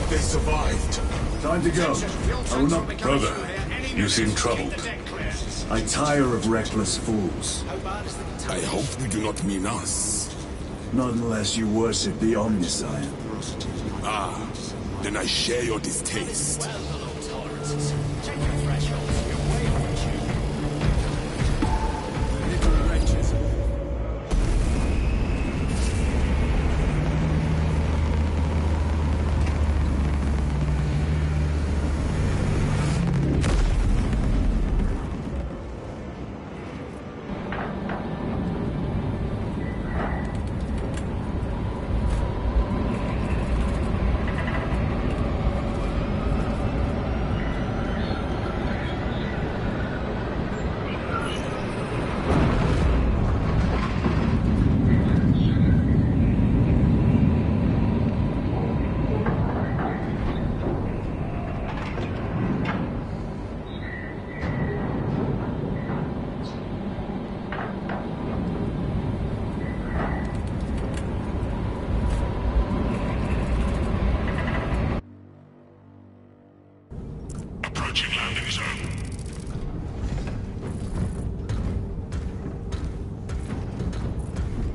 They survived. Time to go. I will not... Brother, you seem troubled. I tire of reckless fools. I hope you do not mean us. Not unless you worship the Omniscient. Ah, then I share your distaste.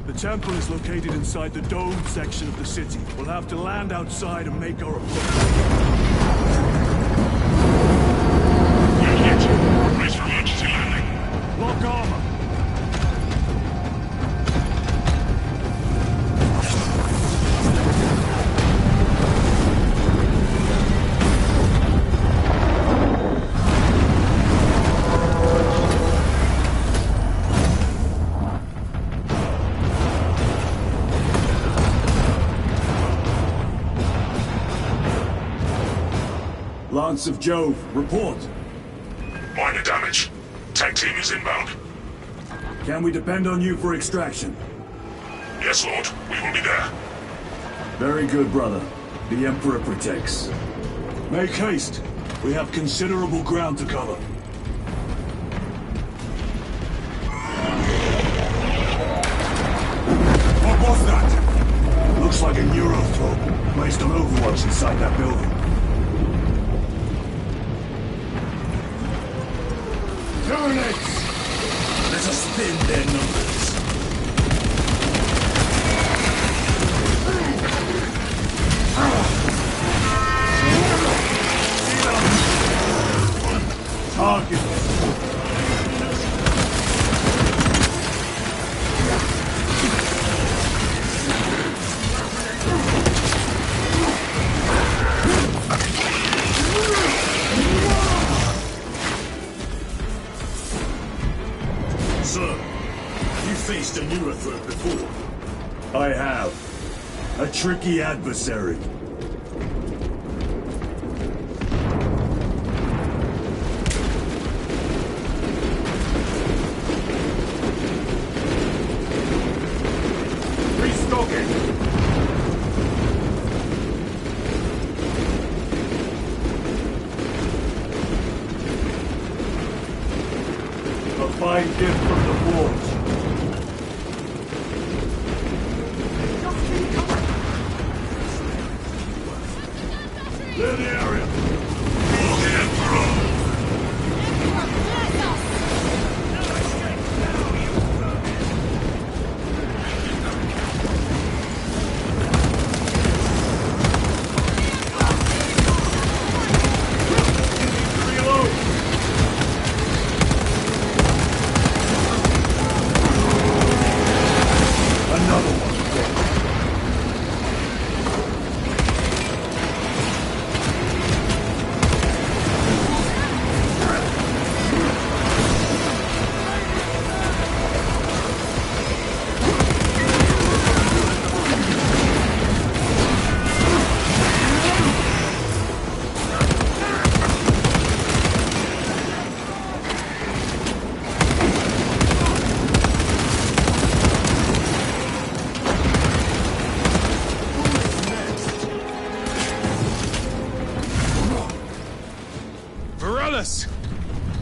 The temple is located inside the domed section of the city. We'll have to land outside and make our approach. Brace for emergency landing. Lock armor. Lance of Jove, report. Minor damage. Tank team is inbound. Can we depend on you for extraction? Yes, Lord. We will be there. Very good, brother. The Emperor protects. Make haste. We have considerable ground to cover. What was that? Looks like a Neurothrope, placed on Overwatch inside that building. Terminates! Let us thin their numbers. Target! Sir, you faced a Neurothrope before. I have. A tricky adversary. Restocking! A fine gift from the forge. Clear the area. For the Emperor. Reload! Another one.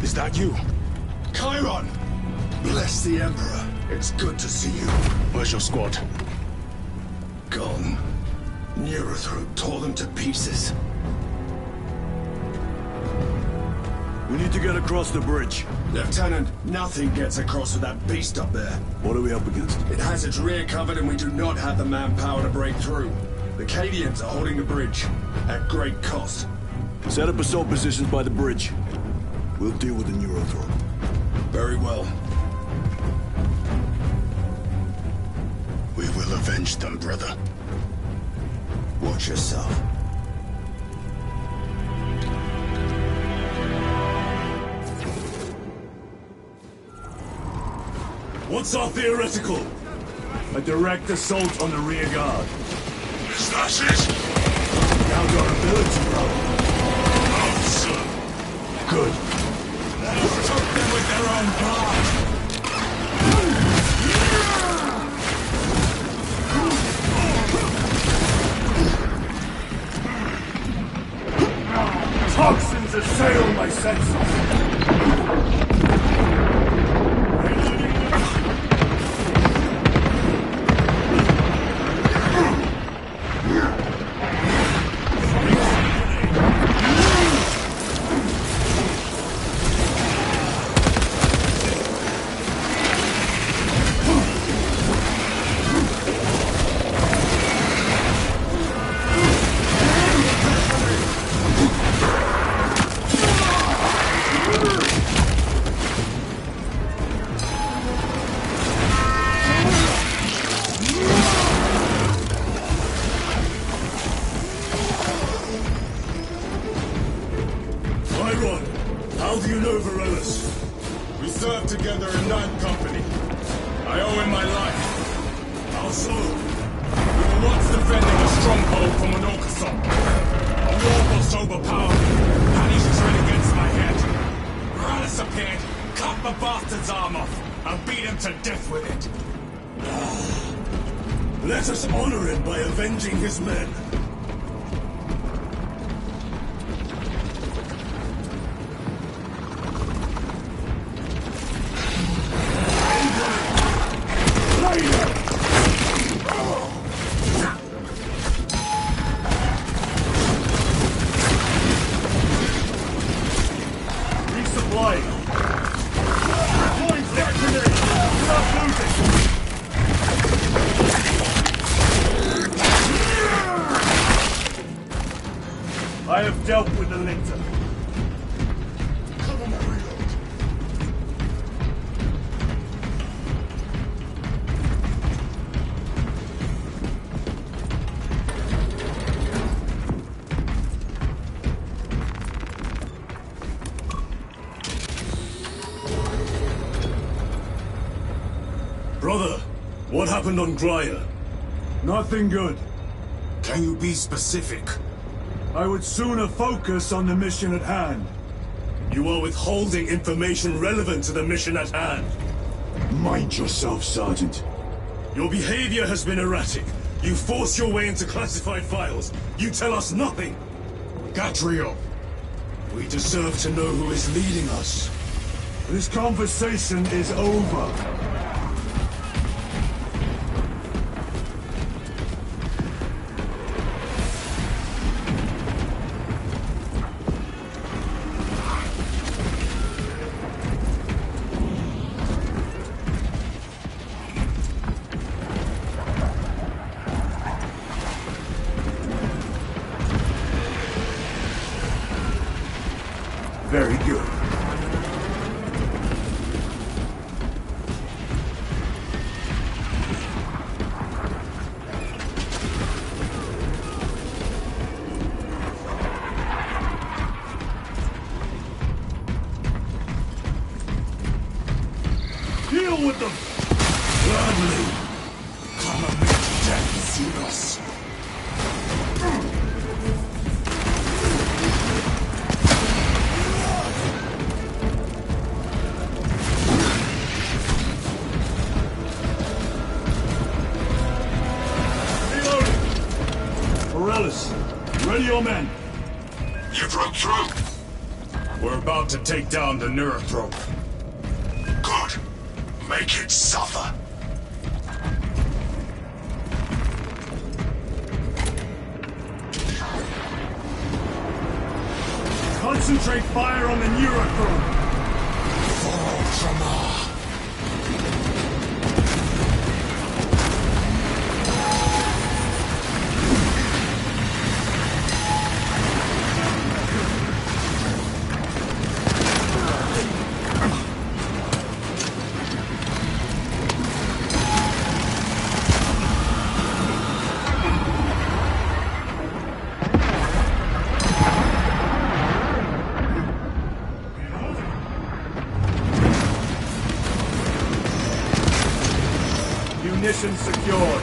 Is that you? Chiron! Bless the Emperor. It's good to see you. Where's your squad? Gone. Neurothrope tore them to pieces. We need to get across the bridge. Lieutenant, nothing gets across with that beast up there. What are we up against? It has its rear covered and we do not have the manpower to break through. The Cadians are holding the bridge, at great cost. Set up assault positions by the bridge. We'll deal with the Neurothrope. Very well. We will avenge them, brother. Watch yourself. What's our theoretical? A direct assault on the rear guard. Is that it? Doubt our ability, brother. No, sir. Good. Let's choke them with their own blood. Toxins assail my senses. How do you know Varellus? We served together in 9th Company. I owe him my life. How so? We were once defending a stronghold from an Orcason. A warboss overpowered me. Panish train against my head. Varellus appeared, cut the bastard's arm off, and beat him to death with it. Let us honor him by avenging his men. I have dealt with the lictor. Cover my reload. Brother, what happened on Grya? Nothing good. Can you be specific? I would sooner focus on the mission at hand. You are withholding information relevant to the mission at hand. Mind yourself, Sergeant. Your behavior has been erratic. You force your way into classified files. You tell us nothing. Gatrio, we deserve to know who is leading us. This conversation is over. Very good. Deal with them! Gladly. Come and make death suit us. Ready your men. You broke through. We're about to take down the Neurothrope. Good. Make it suffer. Concentrate fire on the Neurothrone. Munitions secured.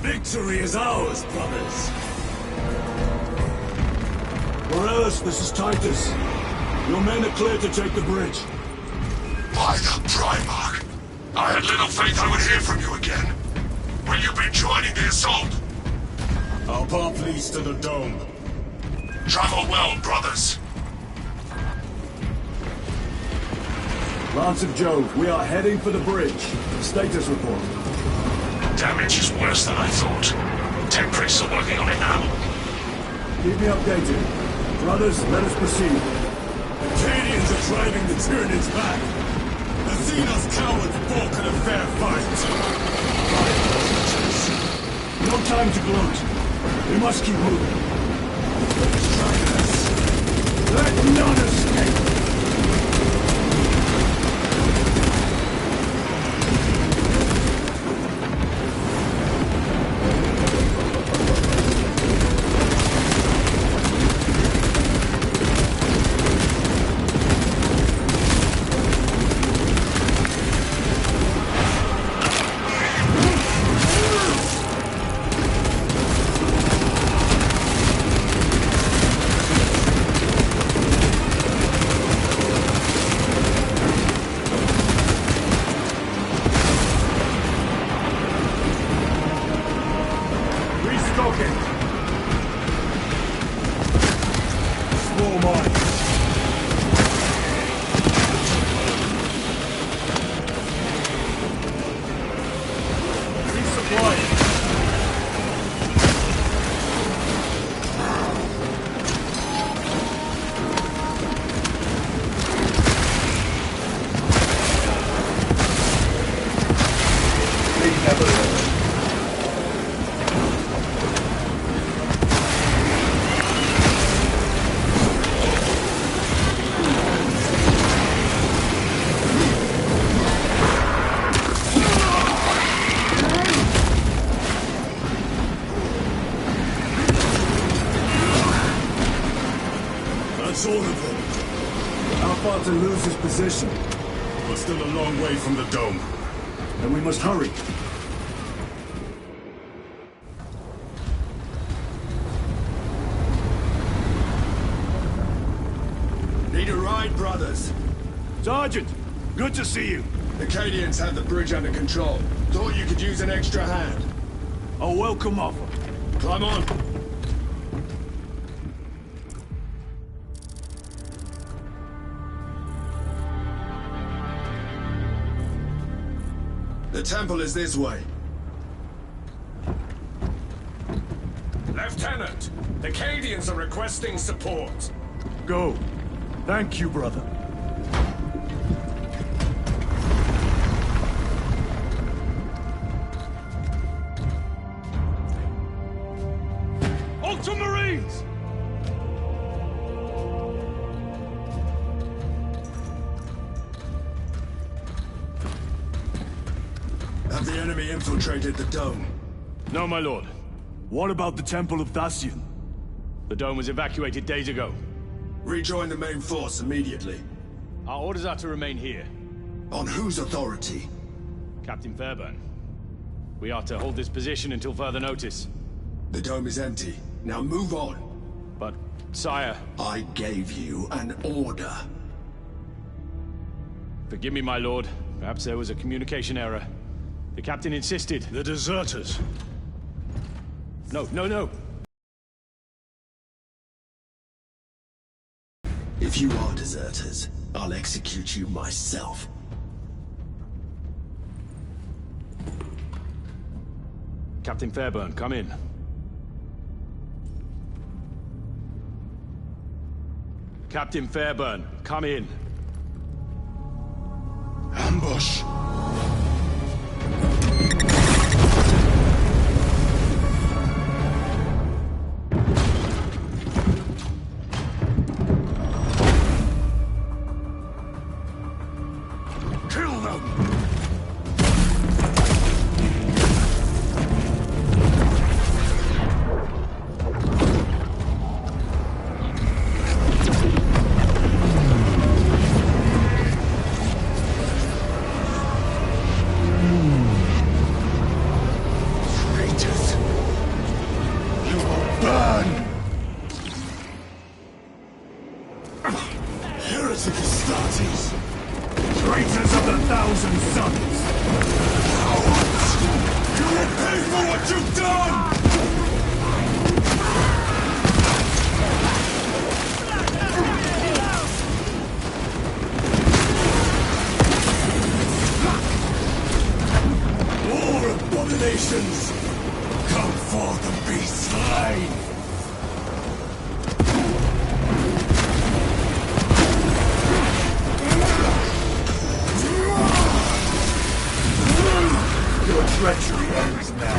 Victory is ours, brothers. Morales, this is Titus. Your men are clear to take the bridge. By the Primarch! I had little faith I would hear from you again. Will you be joining the assault? Our path leads to the dome. Travel well, brothers. Lance of Jove, we are heading for the bridge. Status report. Damage is worse than I thought. Tech priests are working on it now. Keep me updated. Brothers, let us proceed. Acadians are driving the Tyranids back. The Xenos cowards balk at a fair fight. No time to gloat. We must keep moving. Let none escape! That's all of them. How far to lose his position? We're still a long way from the dome. Then we must hurry. Need a ride, brothers? Sergeant, good to see you. The Cadians have the bridge under control. Thought you could use an extra hand. A welcome offer. Climb on. The temple is this way. Lieutenant, the Cadians are requesting support. Go. Thank you, brother. Ultramarines! Have the enemy infiltrated the dome? No, my lord. What about the Temple of Thasian? The dome was evacuated days ago. Rejoin the main force immediately. Our orders are to remain here. On whose authority? Captain Fairburn. We are to hold this position until further notice. The dome is empty. Now move on. But, sire... I gave you an order. Forgive me, my lord. Perhaps there was a communication error. The captain insisted. The deserters. No. If you are deserters, I'll execute you myself. Captain Fairburn, come in. Captain Fairburn, come in. Ambush! Kill them! Traitors! You will burn! Heretic Astartes! Traitors of the Thousand Sons! You will pay for what you've done! More abominations! Come forth and be slain! Your treachery ends now.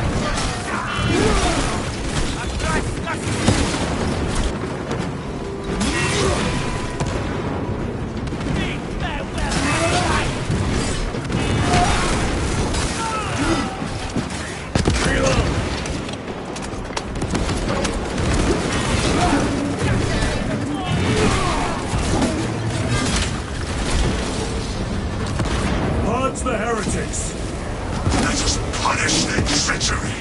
Purge the heretics! Let us punish their treachery.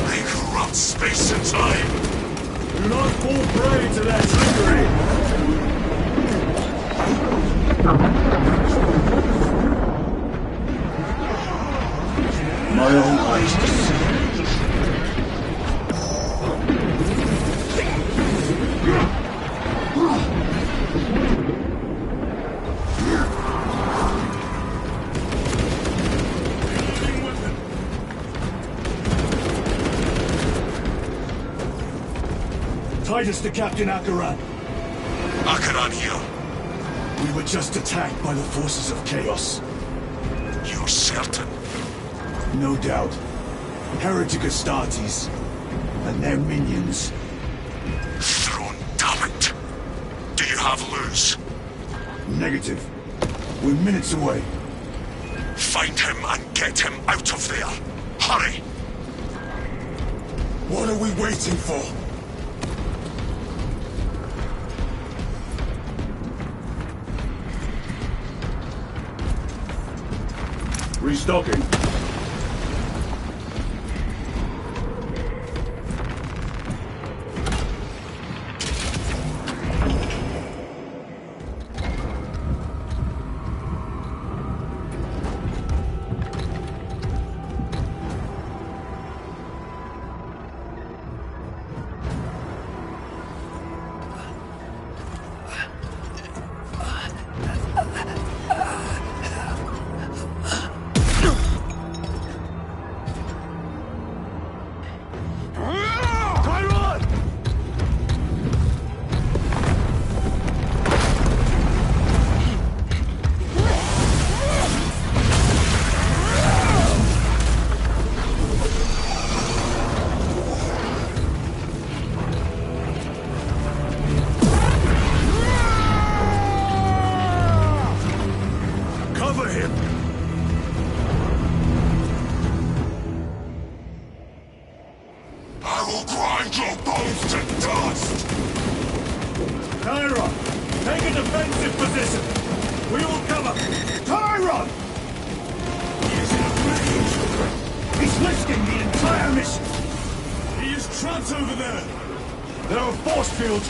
They corrupt space and time. Do not fall prey to their trickery! My own eyes to see. Titus to Captain Akaran. Akaran here. We were just attacked by the forces of chaos. You're certain? No doubt. Heretic Astartes and their minions. Throne, damn it. Do you have Luz? Negative. We're minutes away. Find him and get him out of there. Hurry! What are we waiting for? Restocking.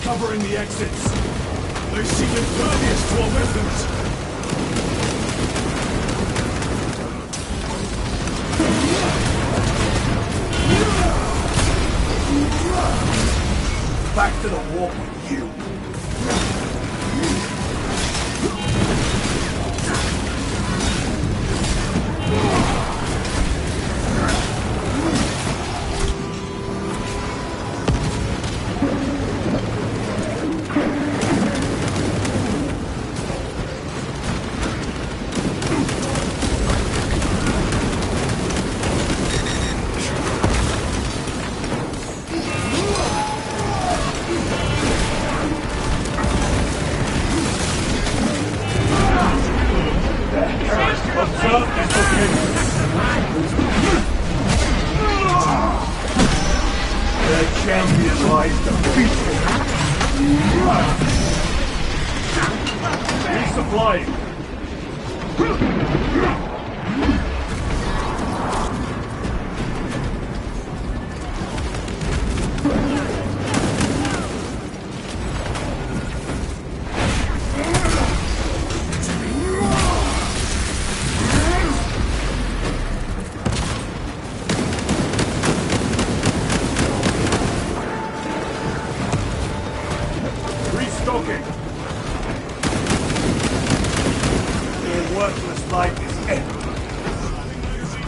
Covering the exits. They seem impervious to our weapons. Back to the walk with you.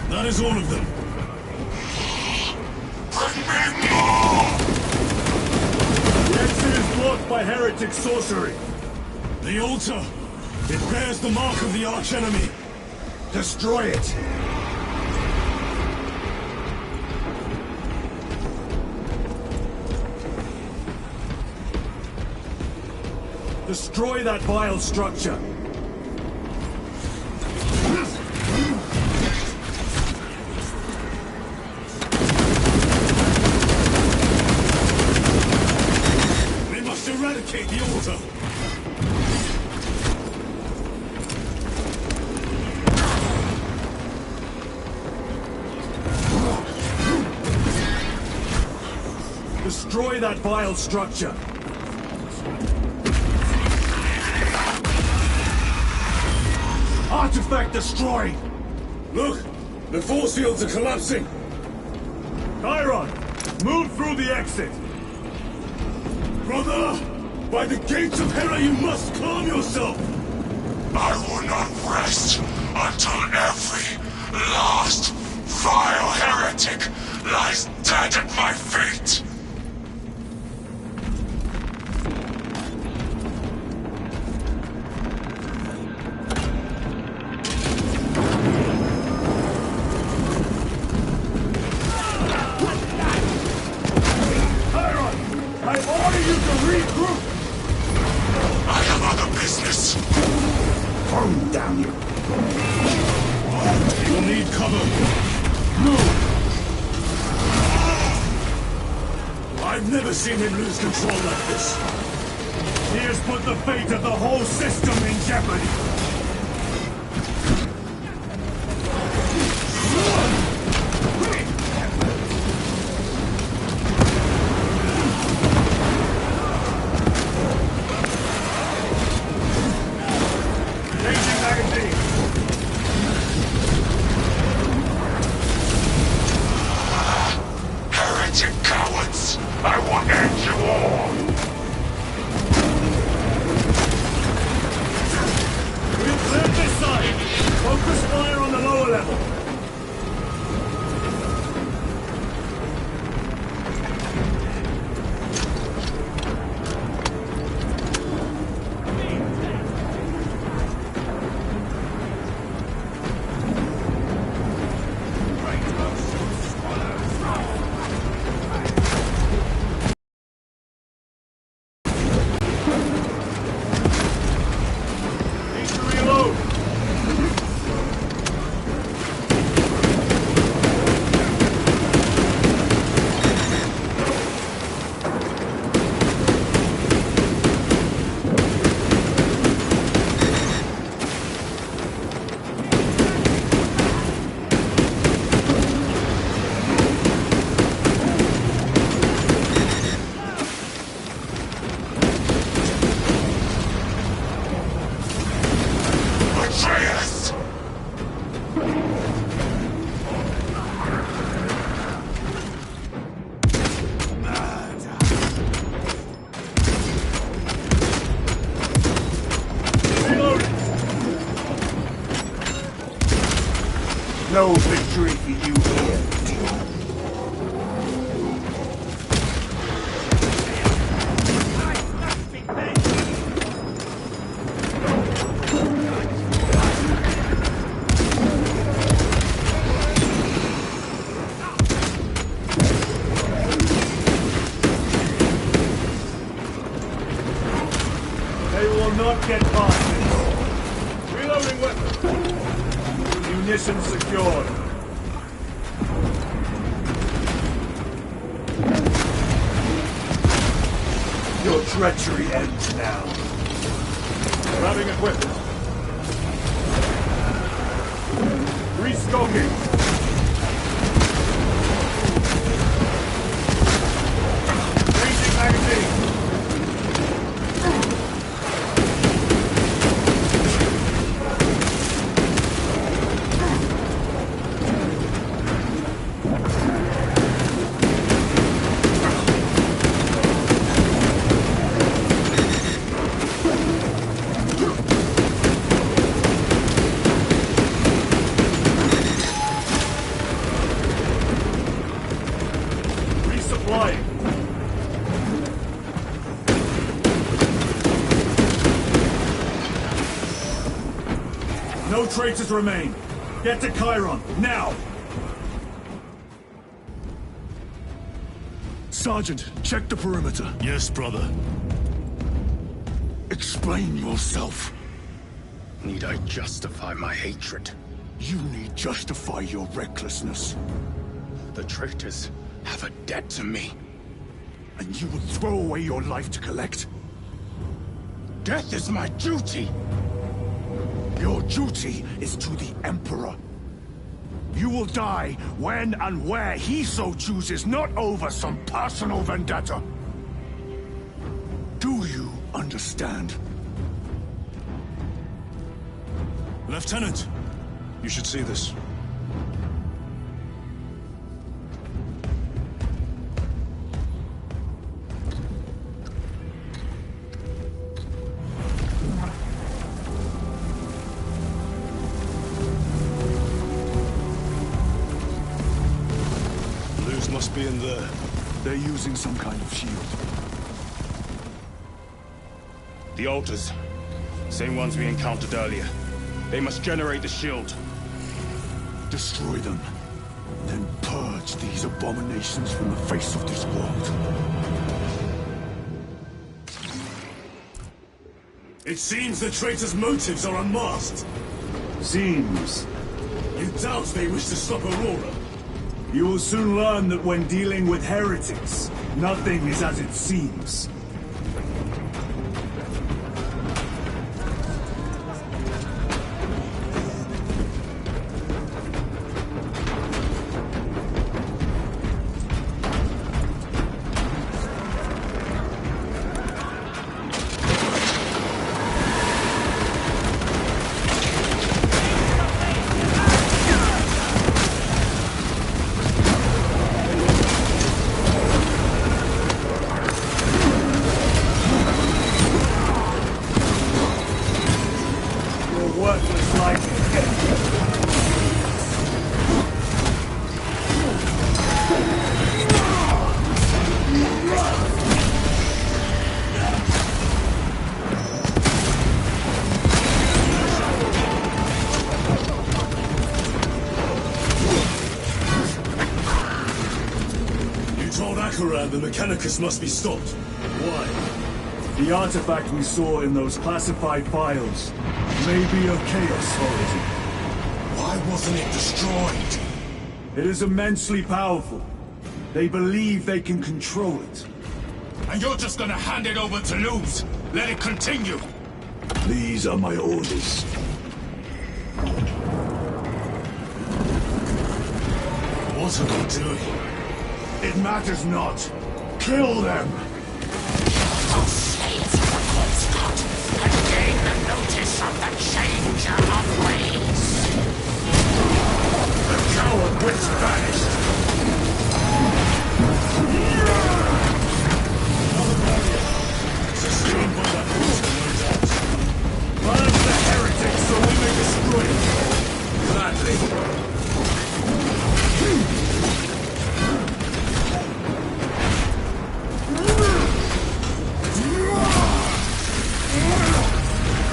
That is all of them. The exit is blocked by heretic sorcery. The altar. It bears the mark of the archenemy. Destroy it. Destroy that vile structure. Eradicate the altar! Destroy that vile structure! Artifact destroyed! Look! The force fields are collapsing! Chiron! Move through the exit! Brother! By the gates of Hera you must calm yourself! I will not rest until every last vile heretic lies dead at my feet! I've never seen him lose control like this. He has put the fate of the whole system in jeopardy. Focus fire on the lower level. No victory for you here. They will not get past this. Reloading weapon. Munition secured. Your treachery ends now. Grabbing equipment. Restocking. Changing magazine. Resupplying. No traitors remain. Get to Chiron, now! Sergeant, check the perimeter. Yes, brother. Explain yourself. Need I justify my hatred? You need justify your recklessness. The traitors have a debt to me. And you would throw away your life to collect? Death is my duty! Your duty is to the Emperor. You will die when and where he so chooses, not over some personal vendetta. Do you understand? Lieutenant, you should see this. Blues must be in there. They're using some kind of shield. The altars. Same ones we encountered earlier. They must generate the shield. Destroy them. Then purge these abominations from the face of this world. It seems the traitors' motives are unmasked. Seems. You doubt they wish to stop Aurora? You will soon learn that when dealing with heretics, nothing is as it seems. worthless life is dead. The Mechanicus must be stopped. Why? The artifact we saw in those classified files may be of Chaos origin. Why wasn't it destroyed? It is immensely powerful. They believe they can control it. And you're just gonna hand it over to lose? Let it continue? These are my orders. What are they doing? It matters not. Kill them! Shades of the cold spot, and gain the notice of the changer of ways. The coward witch vanished! Sustained by that water, no doubt. Burn the heretics so we may destroy it! Gladly.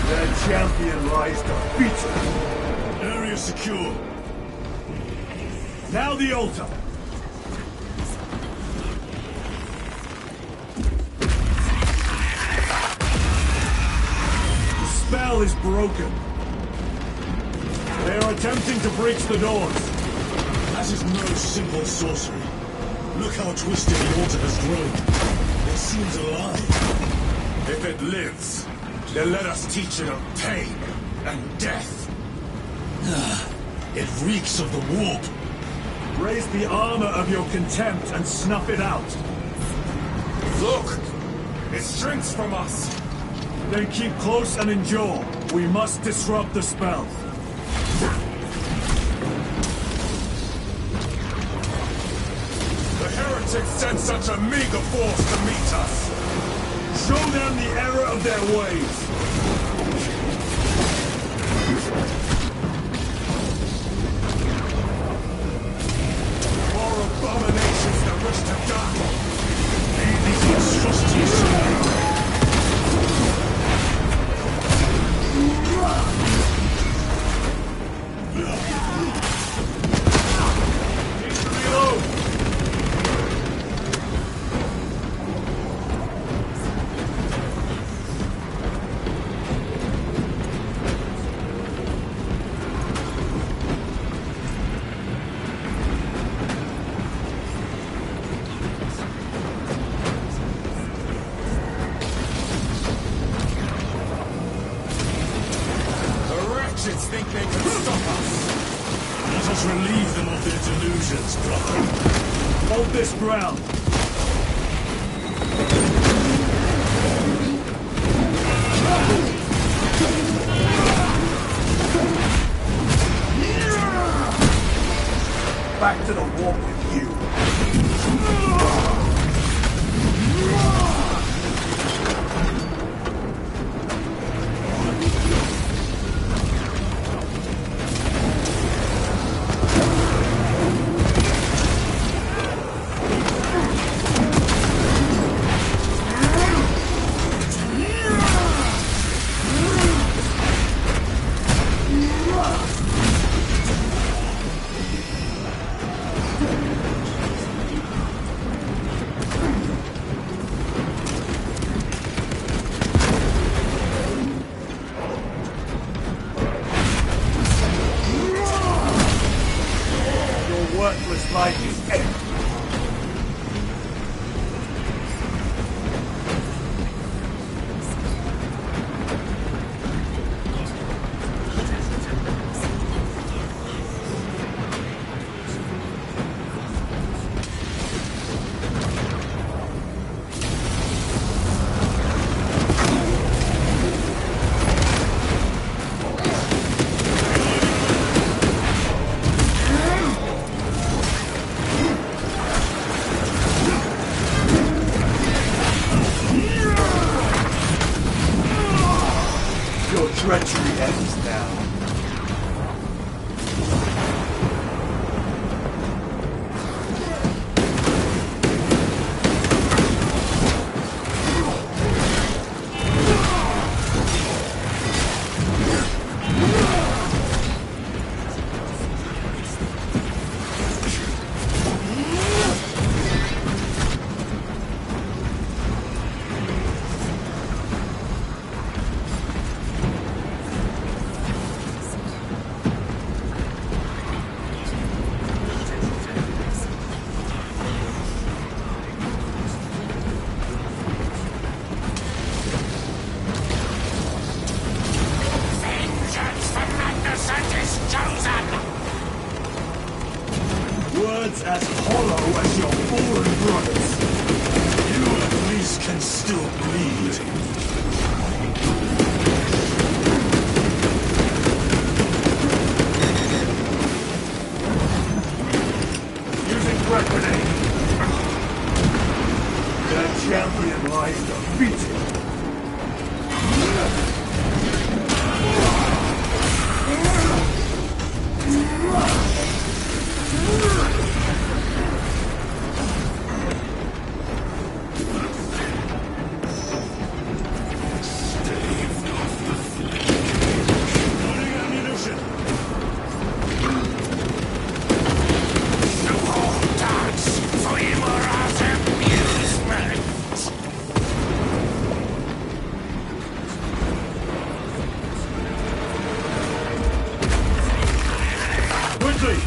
Their champion lies defeated. Area secure. Now the altar! The spell is broken. They are attempting to breach the doors. That is no simple sorcery. Look how twisted the altar has grown. It seems alive. If it lives, then let us teach it of pain and death. It reeks of the warp. Raise the armor of your contempt and snuff it out. Look! It shrinks from us! Then keep close and endure. We must disrupt the spell. The heretics sent such a meager force to meet us! Show them the error of their ways. More abominations that wish to die! These monstrosities. Think they can stop us? Let us relieve them of their delusions, brother. Hold this ground. Back to the warp with you. Worthless life is empty. The ends now. Words as hollow as your fallen brothers. You at least can still bleed. Using threat grenade. Their champion lies defeated.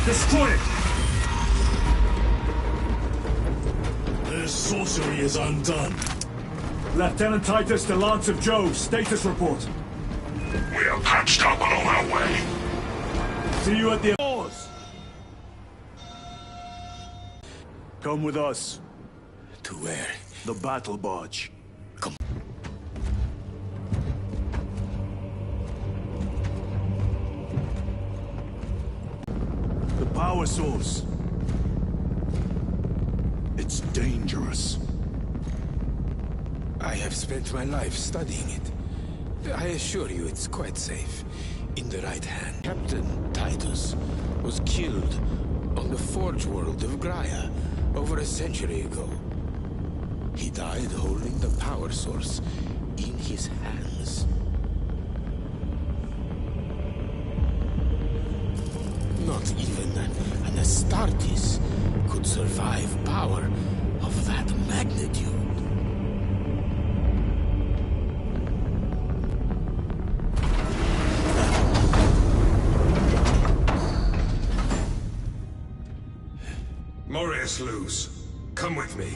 Destroy it! Their sorcery is undone. Lieutenant Titus to Lance of Jove, status report. We are patched up and on our way. See you at the doors. Come with us. To where? The battle barge. Come. The power source. It's dangerous. I have spent my life studying it. I assure you it's quite safe. In the right hand. Captain Titus was killed on the Forge world of Graia over a century ago. He died holding the power source in his hands. Not even an Astartes could survive power of that magnitude. Morius Luz, come with me.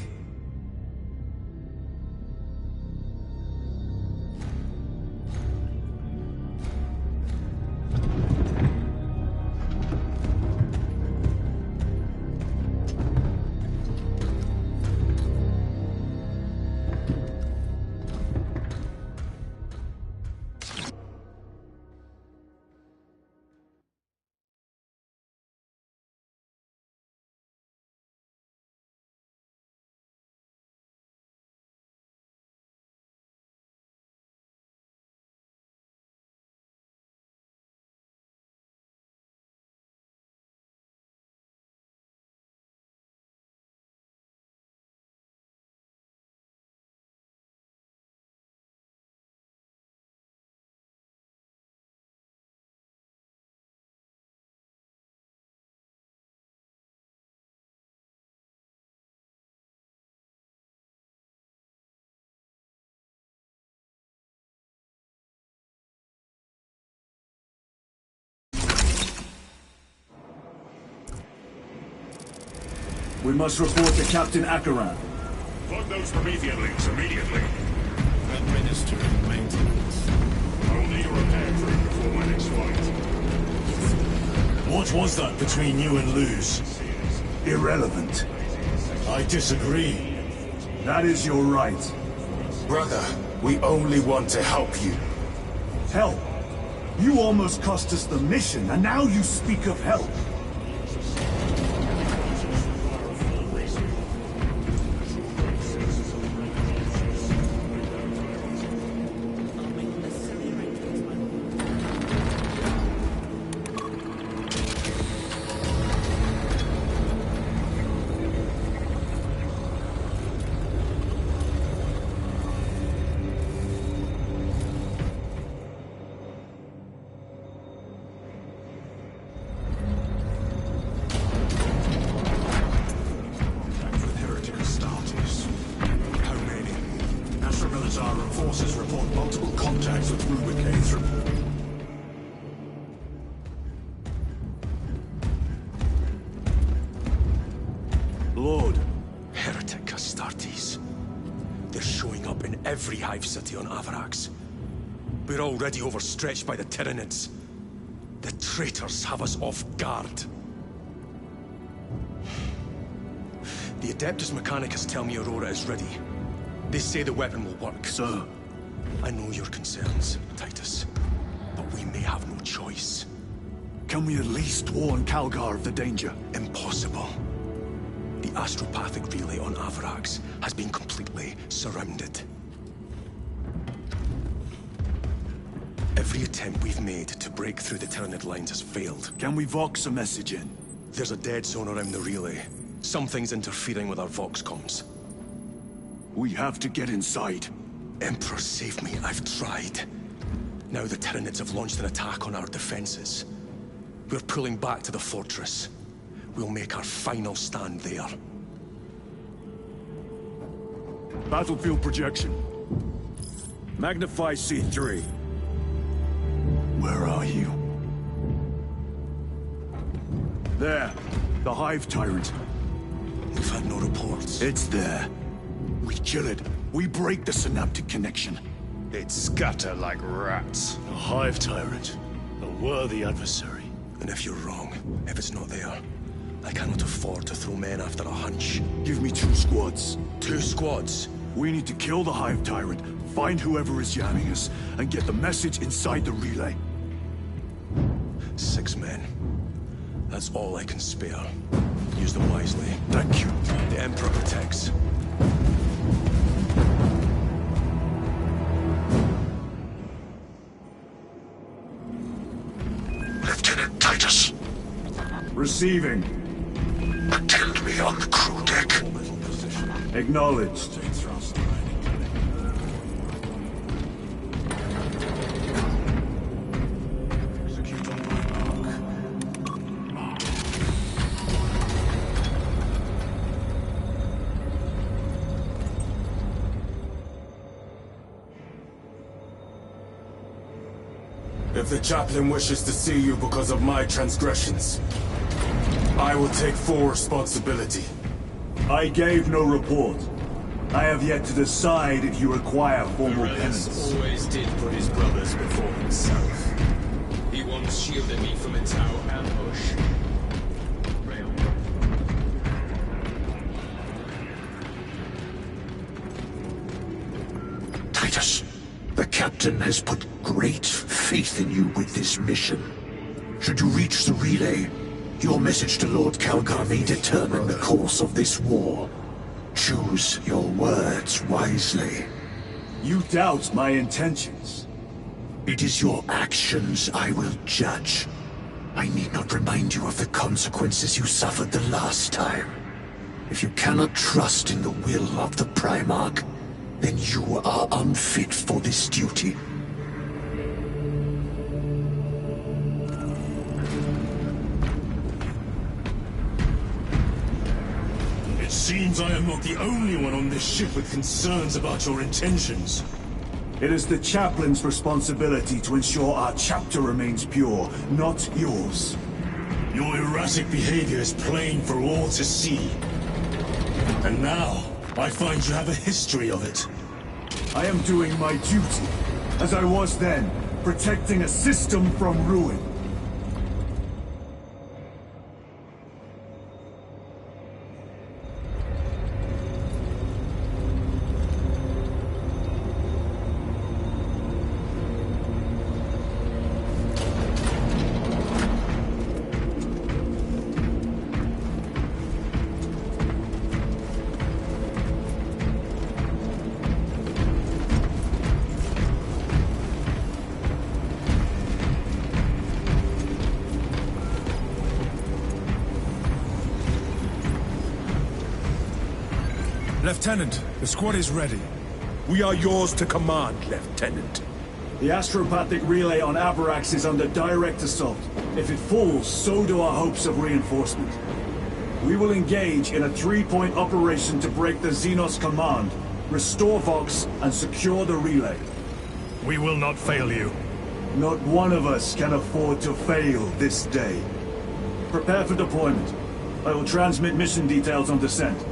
We must report to Captain Akaran. Plug those Promethean links immediately. Administering maintenance. I'll need a repair crew before my next flight. What was that between you and Luz? Irrelevant. I disagree. That is your right. Brother, we only want to help you. Help? You almost cost us the mission, and now you speak of help. in every hive city on Avarax. We're already overstretched by the Tyranids. The traitors have us off guard. The Adeptus Mechanicus tell me Aurora is ready. They say the weapon will work. Sir. I know your concerns, Titus, but we may have no choice. Can we at least warn Calgar of the danger? Impossible. The astropathic relay on Avarax has been completely surrounded. Every attempt we've made to break through the Tyranid lines has failed. Can we Vox a message in? There's a dead zone around the relay. Something's interfering with our Vox comms. We have to get inside. Emperor, save me. I've tried. Now the Tyranids have launched an attack on our defenses. We're pulling back to the fortress. We'll make our final stand there. Battlefield projection. Magnify C3. Where are you? There. The Hive Tyrant. We've had no reports. It's there. We kill it. We break the synaptic connection. They'd scatter like rats. A Hive Tyrant. A worthy adversary. And if you're wrong, if it's not there, I cannot afford to throw men after a hunch. Give me 2 squads. 2 squads? We need to kill the Hive Tyrant, find whoever is jamming us, and get the message inside the relay. 6 men. That's all I can spare. Use them wisely. Thank you. The Emperor protects. Lieutenant Titus. Receiving. Attend me on the crew deck. Acknowledged. If the chaplain wishes to see you because of my transgressions, I will take full responsibility. I gave no report. I have yet to decide if you require formal penance. Always did put his brothers before himself. He once shielded me from a Tau ambush. Titus, the captain has put great faith in you with this mission. Should you reach the relay, your message to Lord Calgar may determine the course of this war. Choose your words wisely. You doubt my intentions. It is your actions I will judge. I need not remind you of the consequences you suffered the last time. If you cannot trust in the will of the Primarch, then you are unfit for this duty. It seems I am not the only one on this ship with concerns about your intentions. It is the chaplain's responsibility to ensure our chapter remains pure, not yours. Your erratic behavior is plain for all to see. And now, I find you have a history of it. I am doing my duty, as I was then, protecting a system from ruin. Lieutenant, the squad is ready. We are yours to command, Lieutenant. The astropathic relay on Avarax is under direct assault. If it falls, so do our hopes of reinforcement. We will engage in a 3-point operation to break the Xenos command, restore Vox, and secure the relay. We will not fail you. Not one of us can afford to fail this day. Prepare for deployment. I will transmit mission details on descent.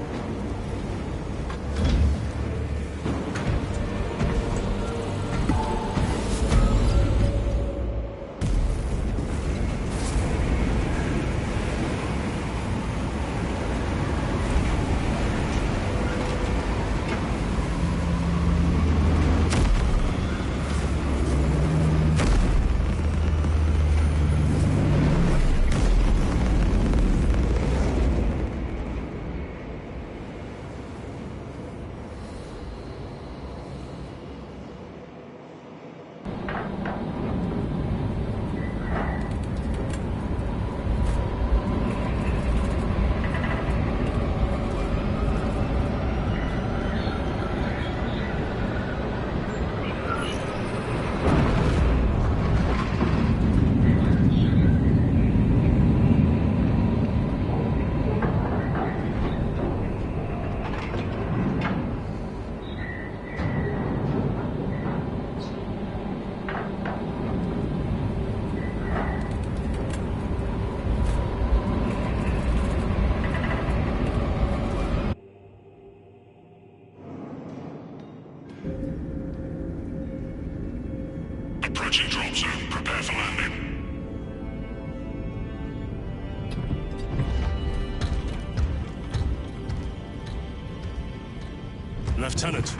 Lieutenant,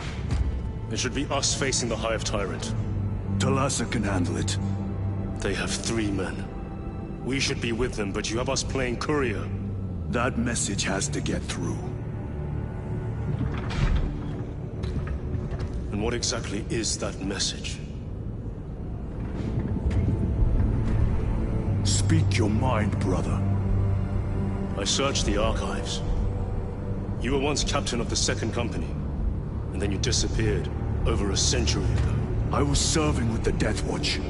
it should be us facing the Hive Tyrant. Talassa can handle it. They have 3 men. We should be with them, but you have us playing courier. That message has to get through. And what exactly is that message? Speak your mind, brother. I searched the archives. You were once captain of the 2nd Company, and then you disappeared over a century ago. I was serving with the Death Watch.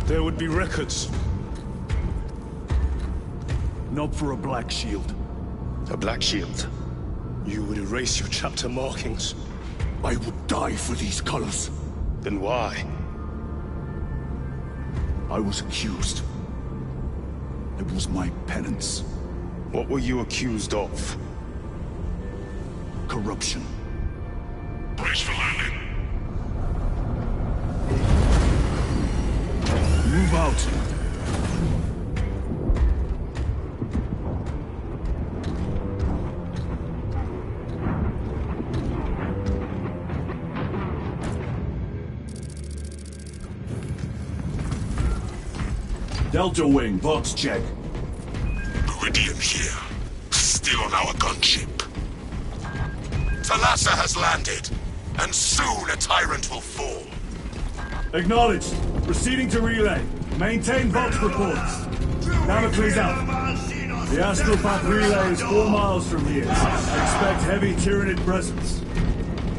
There would be records. Not for a Black Shield. A Black Shield? You would erase your chapter markings. I would die for these colors. Then why? I was accused. It was my penance. What were you accused of? Corruption. Brace for landing. Move out. Delta Wing, box check. Meridian here. Still on our gunship. Talassa has landed, and soon a tyrant will fall. Acknowledged. Proceeding to relay. Maintain box reports. Damocles out. The Astropath relay is 4 miles from here. Expect heavy Tyranid presence.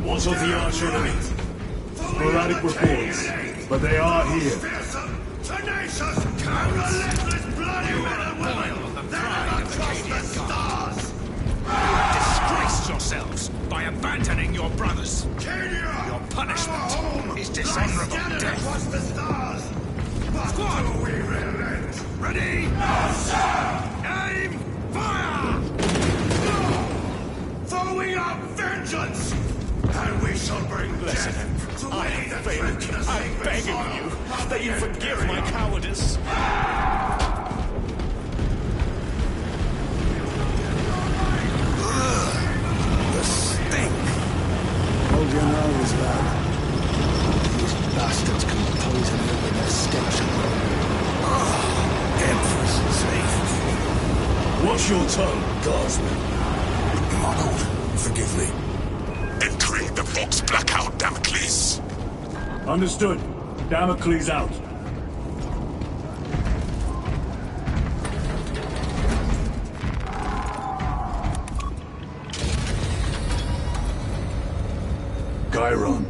What of the arch enemy? Sporadic reports, but they are here. Tenacious, relentless, bloody men and women that never trust the stars! Disgraced yourselves by abandoning your brothers. Your punishment is dishonorable death. Trust the stars! Squad! Do we relent? Ready? Aim! Fire! Throwing up vengeance! And we shall bring death to I any that failed threaten you. us. I'm begging you that you forgive my cowardice. The stink! Hold your nose, lad. These bastards can poison you with their stench. Empress safe. Watch your tongue, guardsman. Arnold, forgive me. Entering the Vox blackout, Damocles. Understood. Damocles out. Chiron.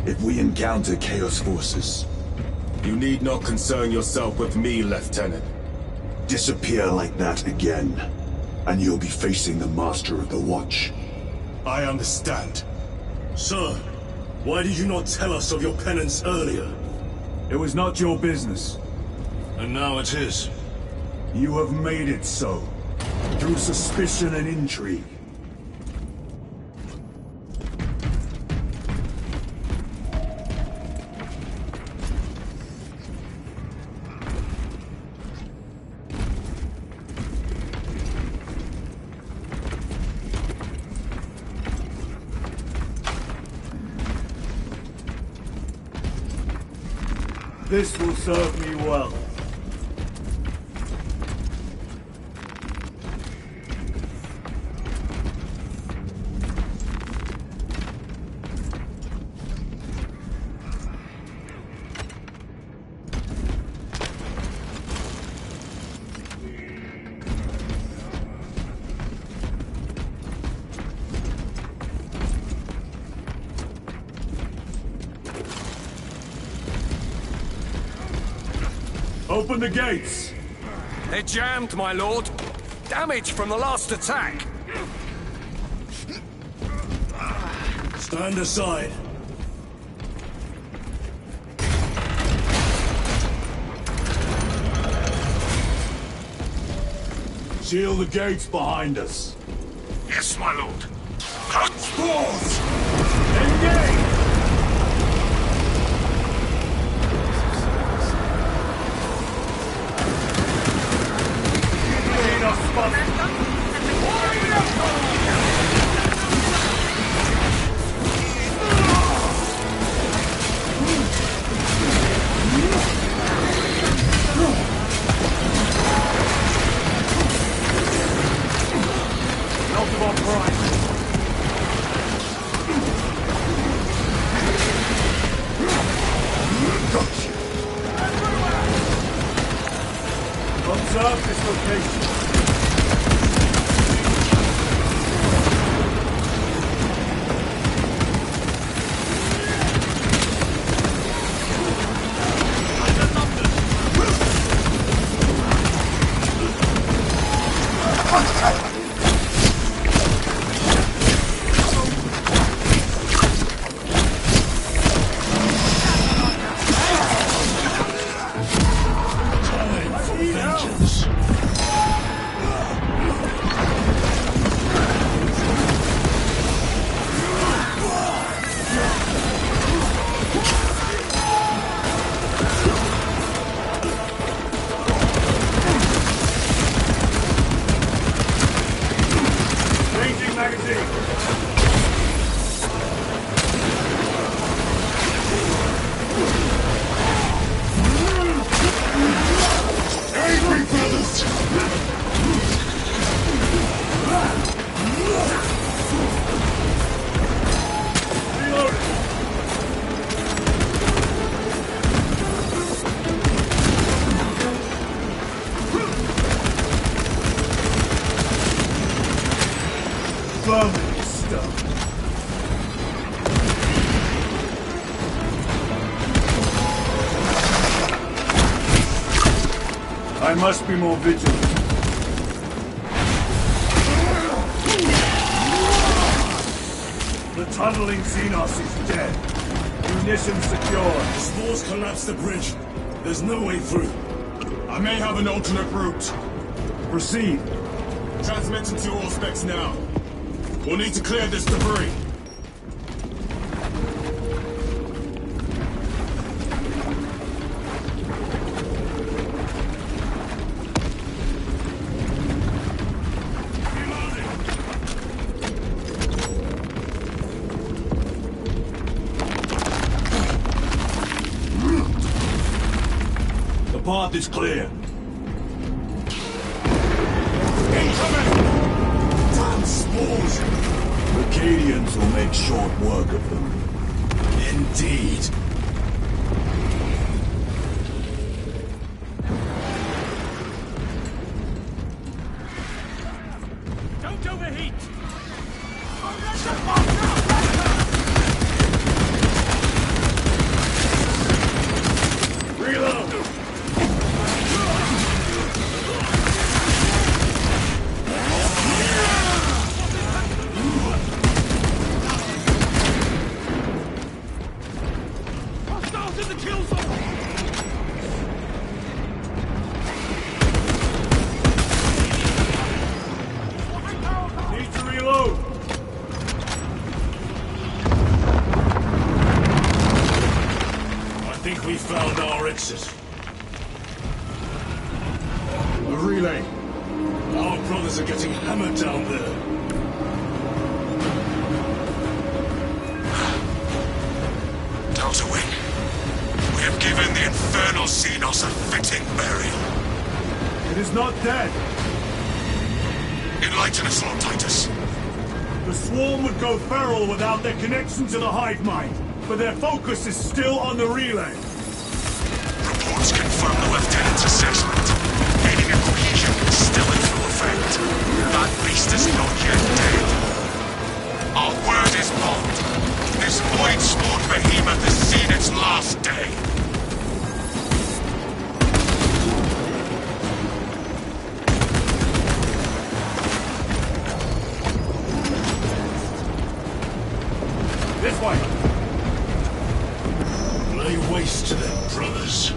If we encounter Chaos forces, You need not concern yourself with me, Lieutenant. disappear like that again, and you'll be facing the Master of the Watch. I understand. Sir, why did you not tell us of your penance earlier? It was not your business. And now it is. You have made it so, through suspicion and intrigue. This will serve me well. Open the gates! They're jammed, my lord. Damage from the last attack. Stand aside. Seal the gates behind us. Yes, my lord. Cut spores! Engage! location. I must be more vigilant. The tunneling Xenos is dead. Munitions secured. The spores collapsed the bridge. There's no way through. I may have an alternate route. Proceed. Transmitting to all specs now. We'll need to clear this debris. The path is clear. Incoming! Damn spores! The Cadians will make short work of them. Indeed. Don't overheat! Reload! Hostiles in the kill zone! Need to reload! I think we found our exit. The relay. Our brothers are getting hammered down there. Delta Wing, we have given the infernal Xenos a fitting burial. It is not dead. Enlighten us, Lord Titus. The swarm would go feral without their connection to the hive mind, but their focus is still on the relay. Reports confirm the Lieutenant's assessment. Aiding and cohesion is still in full effect. That beast is not yet dead. Our word is bond. This void-spawned behemoth has seen its last day. This way! Lay waste to them, brothers.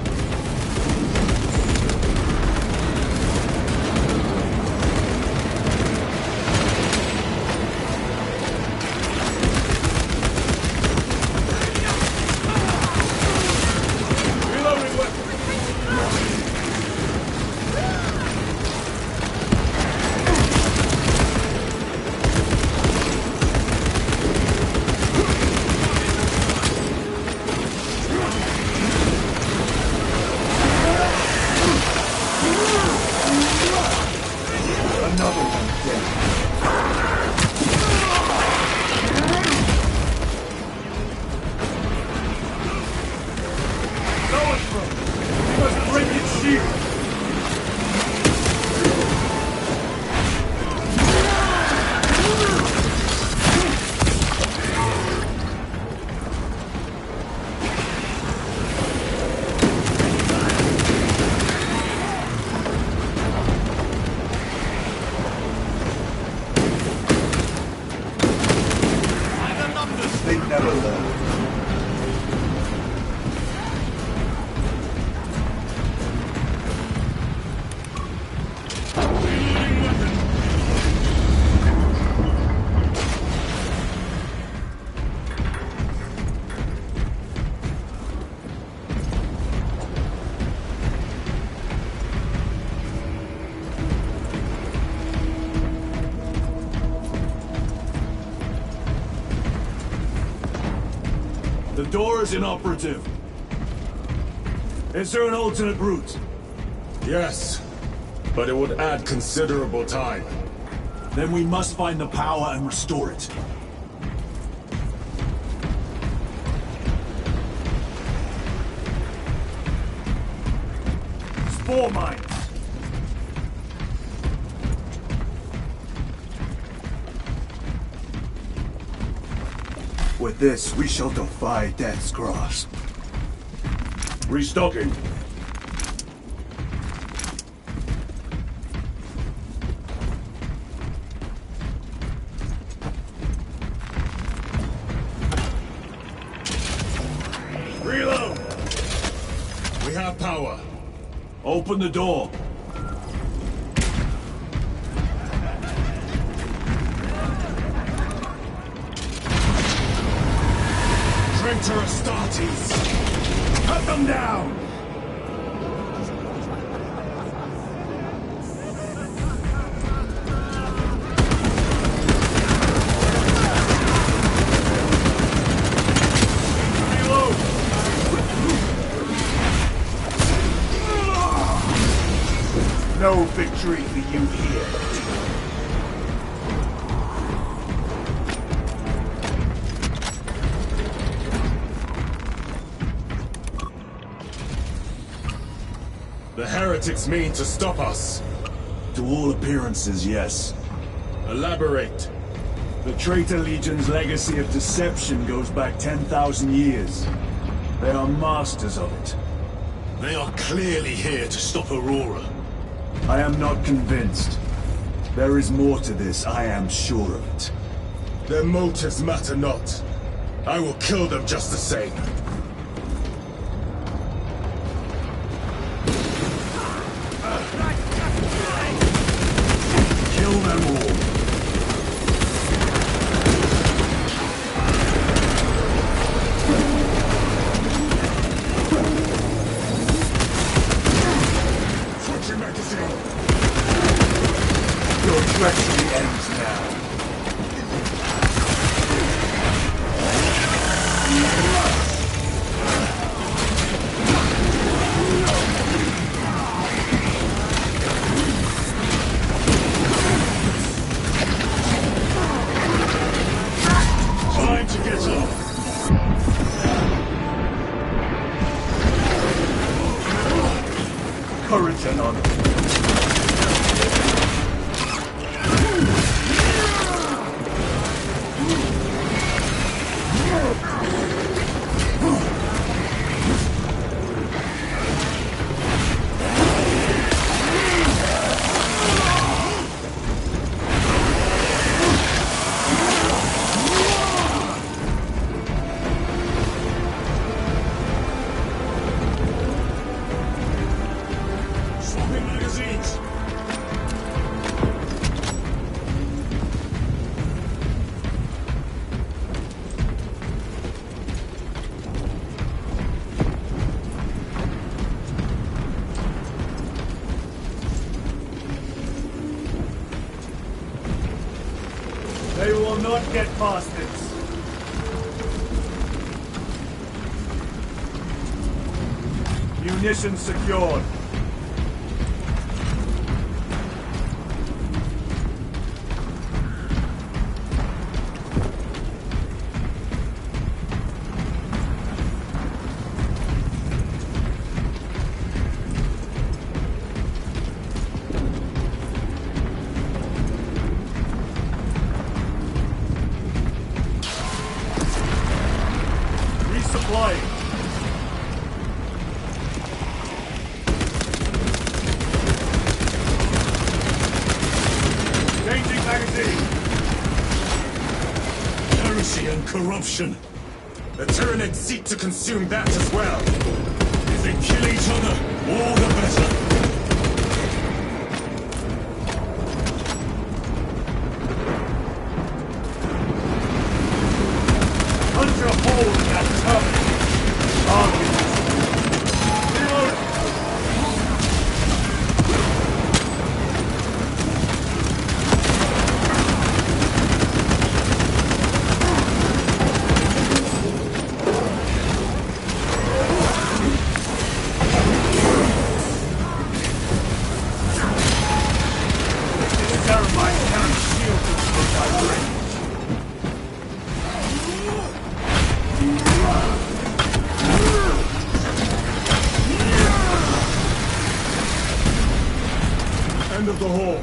Reloading weapon! The door is inoperative. Is there an alternate route? Yes, but it would add considerable time. Then we must find the power and restore it. Spore mines! With this, we shall defy Death's grasp. Restocking. Reload! We have power. Open the door. Traitor Astartes! Cut them down! Reload! No victory for you here. The heretics mean to stop us. To all appearances, yes. Elaborate. The Traitor Legion's legacy of deception goes back 10,000 years. They are masters of it. They are clearly here to stop Aurora. I am not convinced. There is more to this, I am sure of it. Their motives matter not. I will kill them just the same. Kill them all. Switching magazine. Your treachery ends now. Time to get off. Courage and honor. Swapping magazines. They will not get past this. Munitions secured. Resupplying. Changing magazine. Heresy and corruption. The Tyranids seek to consume that as well. If they kill each other, all the better. Punch a hole in that tub! End of the hall.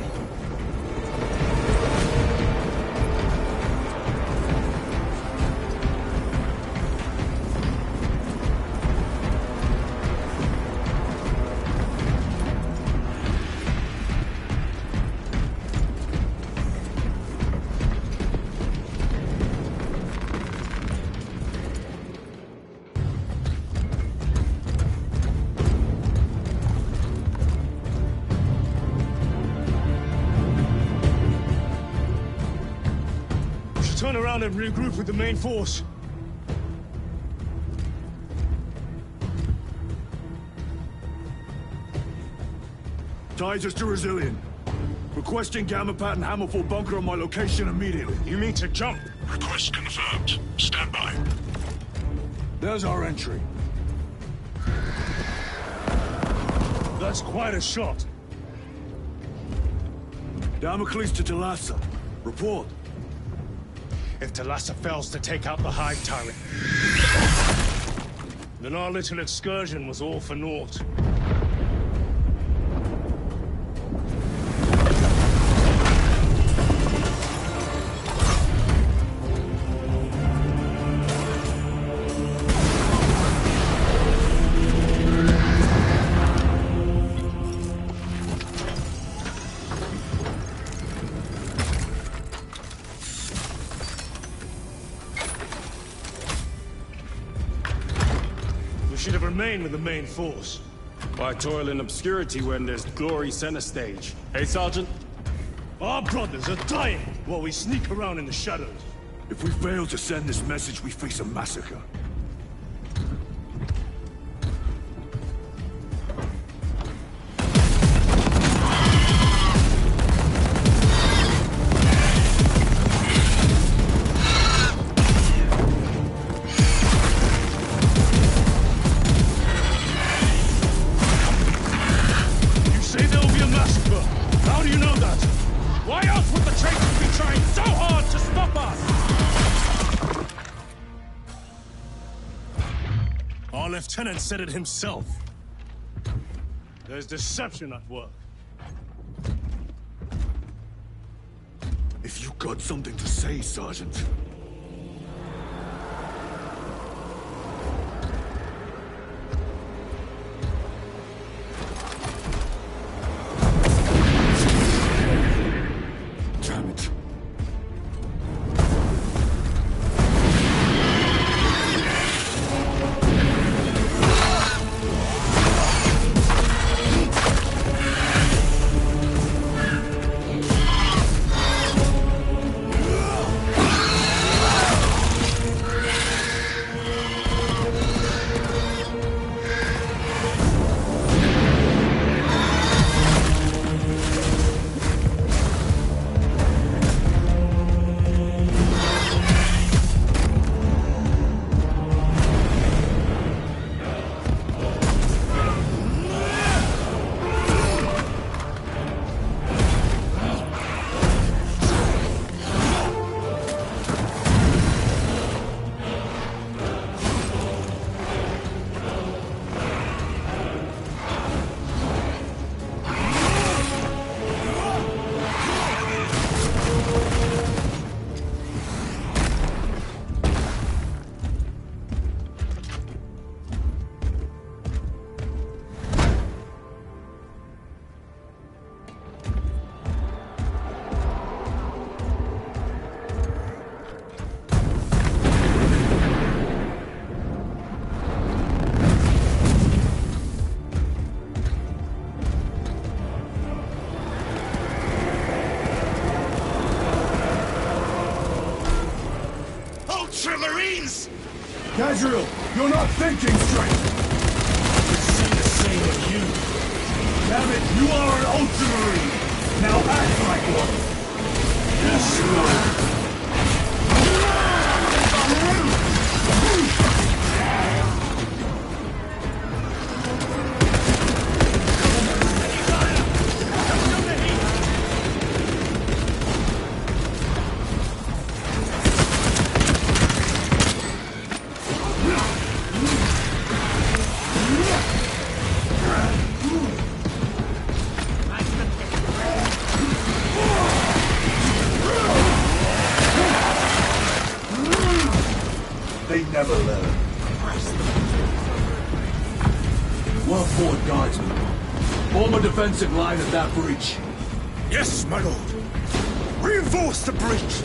Turn around and regroup with the main force. Titus to Resilient. Requesting Gamma Pat and Hammerfall bunker on my location immediately. You mean to jump? Request confirmed. Stand by. There's our entry. That's quite a shot. Damocles to Talassa. Report. If Talassa fails to take out the Hive Tyrant, then our little excursion was all for naught. Should have remained with the main force. Why toil in obscurity when there's glory center stage? Hey, Sergeant? Our brothers are dying while we sneak around in the shadows. If we fail to send this message, we face a massacre. How do you know that? Why else would the traitors be trying so hard to stop us? Our lieutenant said it himself. There's deception at work. If you got something to say, Sergeant. Damn it. Gadriel, you're not thinking straight! I see the same of you. Damn it, you are an Ultramarine! Now act like one! Yes, Lord. They never learn. Well forward, guardsmen. Form a defensive line at that breach. Yes, my lord. Reinforce the breach.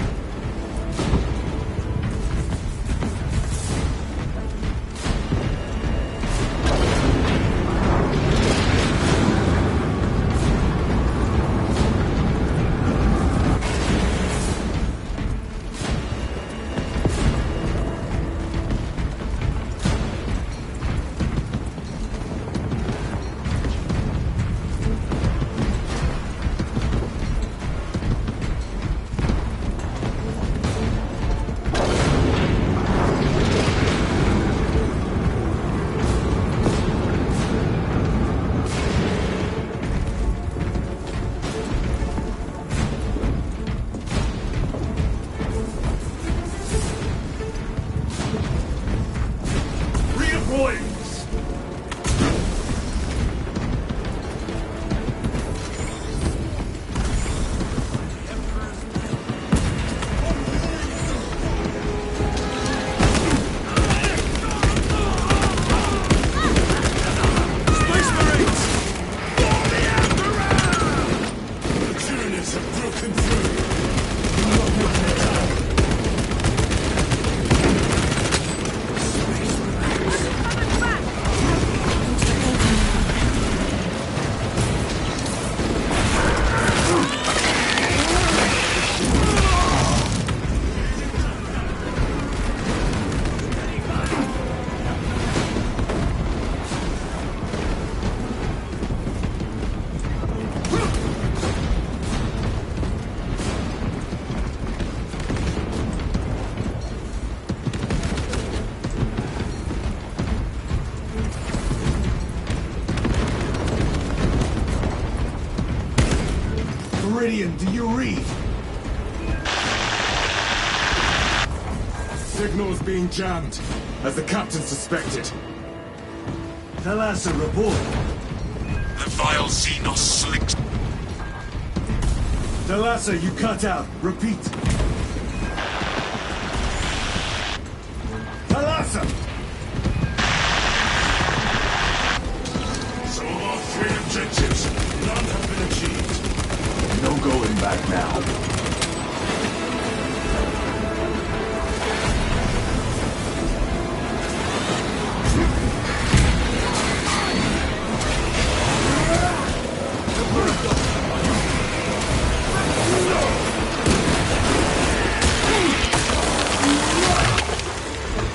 Meridian, do you read? Signal's being jammed, as the captain suspected. Thalassa, report. The vile Xenos slinks. Thalassa, you cut out. Repeat. Thalassa! Some of our three objectives, none have been achieved. No going back now.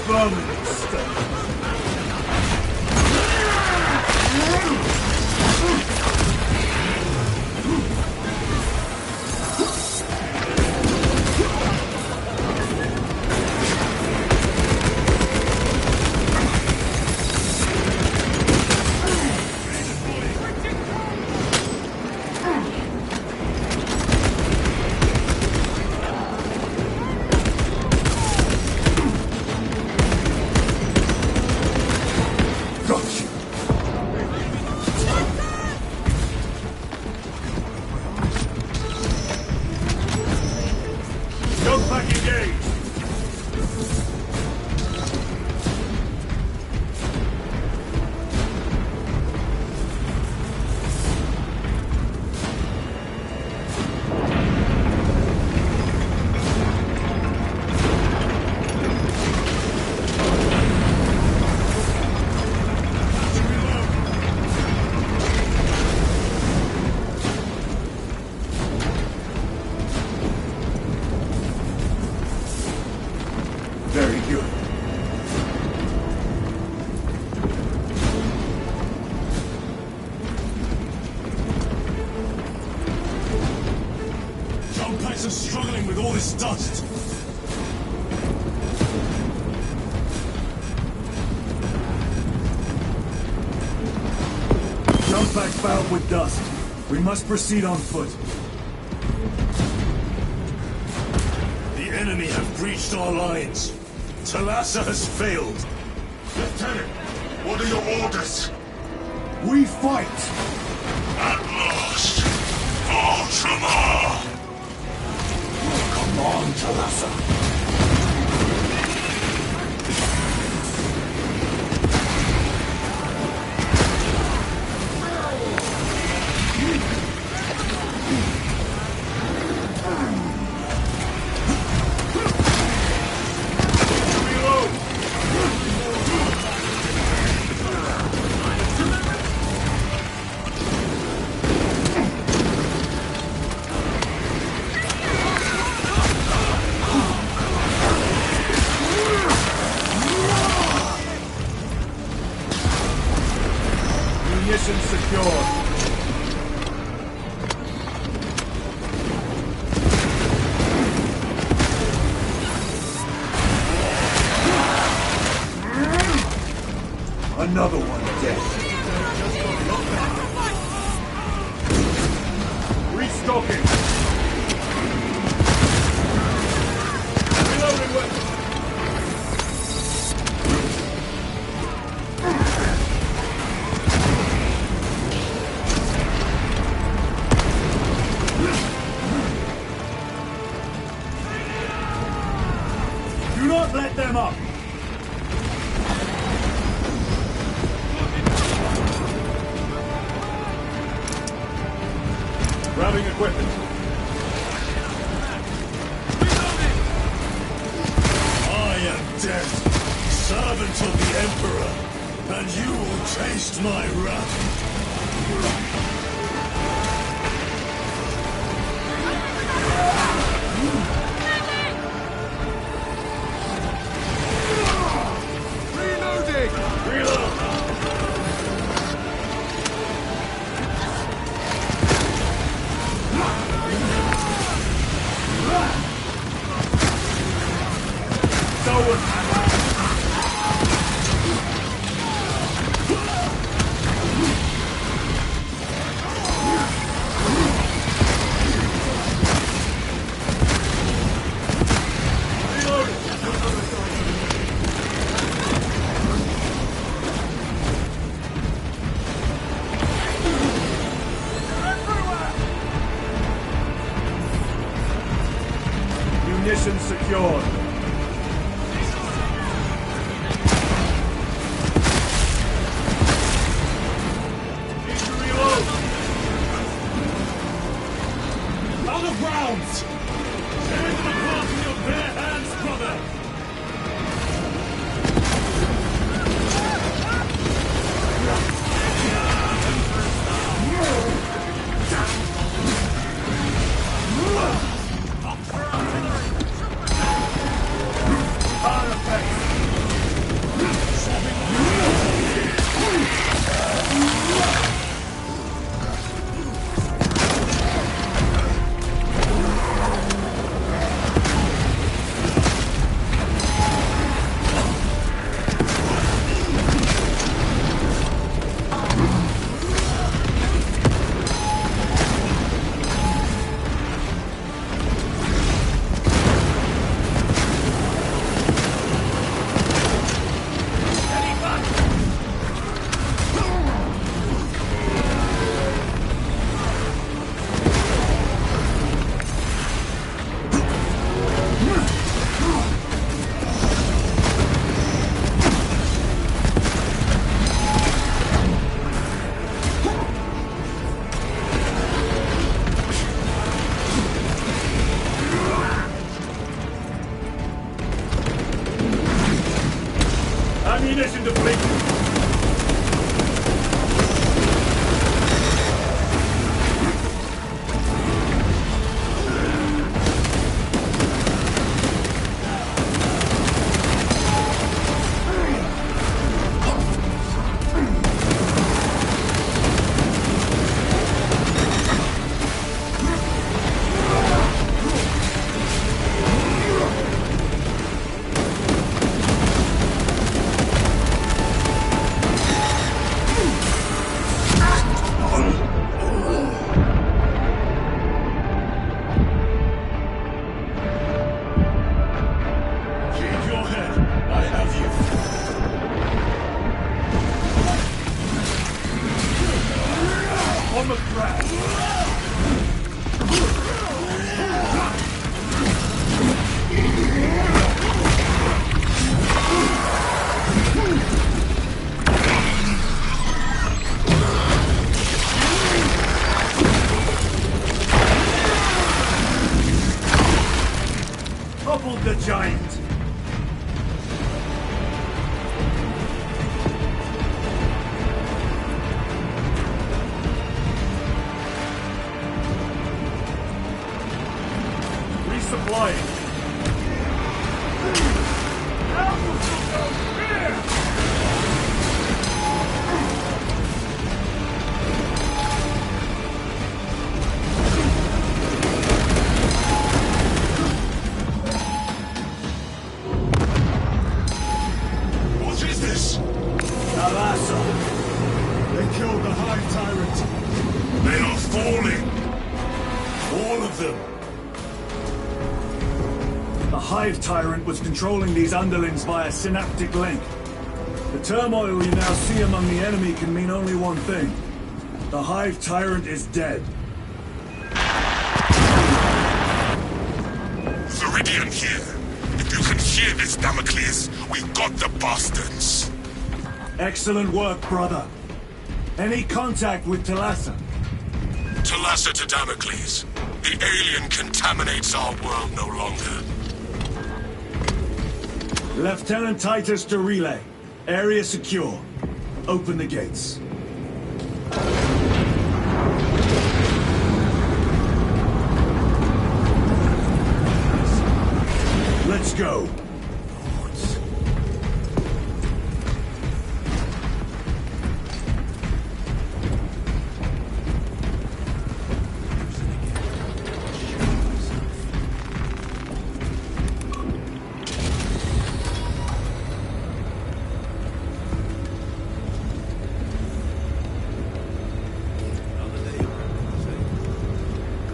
Vermin stuff. this dust! Jump back fouled with dust. We must proceed on foot. The enemy have breached our lines. Talassa has failed. Lieutenant, what are your orders? We fight! At last, Ultramar! Come on, Talassa. Munitions secured. Another one dead. Restocking. Reloading weapons. Do not let them up! Grabbing equipment. I am death, servant of the Emperor, and you will taste my wrath. Reloading! Reload! Munitions secured. Out of rounds! Tear them apart in your bare hands, brother! Ammunition depleted. the giant! Resupplying. Tyrant was controlling these underlings via synaptic link. The turmoil you now see among the enemy can mean only one thing. The Hive Tyrant is dead. Viridian here. If you can hear this, Damocles, we got the bastards. Excellent work, brother. Any contact with Talassa? Talassa to Damocles. The alien contaminates our world no longer. Lieutenant Titus to relay. Area secure. Open the gates. Let's go.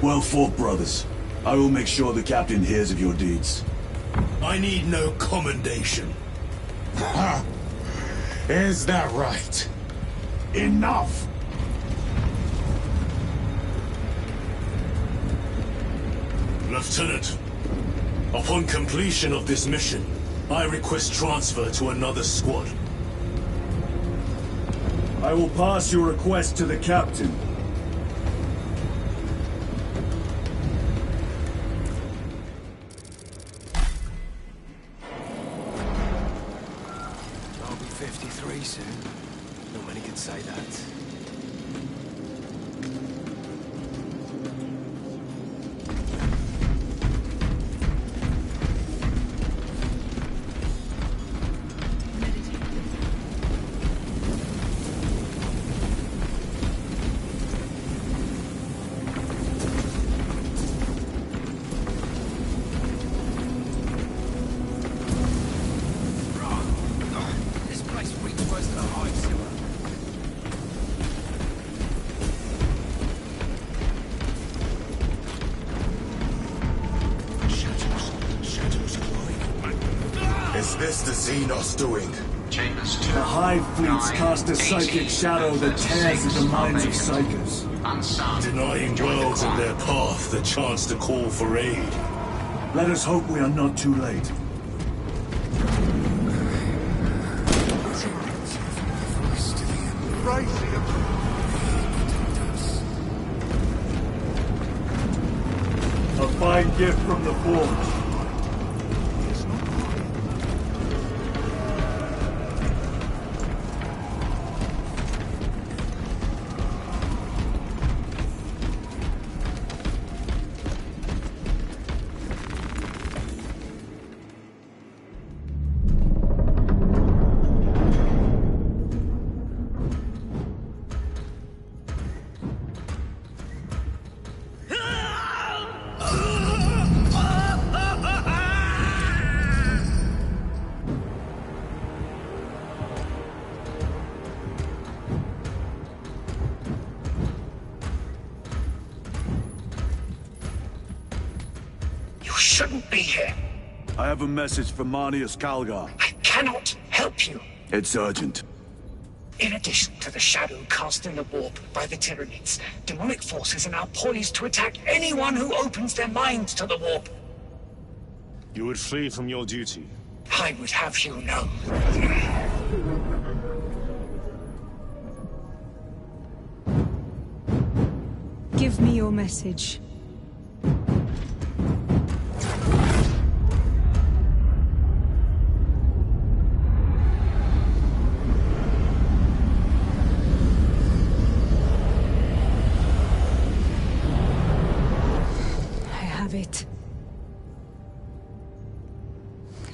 Well fought, brothers. I will make sure the captain hears of your deeds. I need no commendation. Is that right? Enough! Lieutenant, upon completion of this mission, I request transfer to another squad. I will pass your request to the captain. I'll be 53 soon. Not many can say that. Is this the Xenos doing? Chambers 2. The Hive fleets cast a psychic shadow that tears at the minds of psychers. Denying worlds in their path the chance to call for aid. Let us hope we are not too late. A fine gift from the Forge. Shouldn't be here. I have a message from Marnius Calgar. I cannot help you. It's urgent. In addition to the shadow cast in the warp by the Tyranids, demonic forces are now poised to attack anyone who opens their minds to the warp. You would flee from your duty. I would have you know. Give me your message.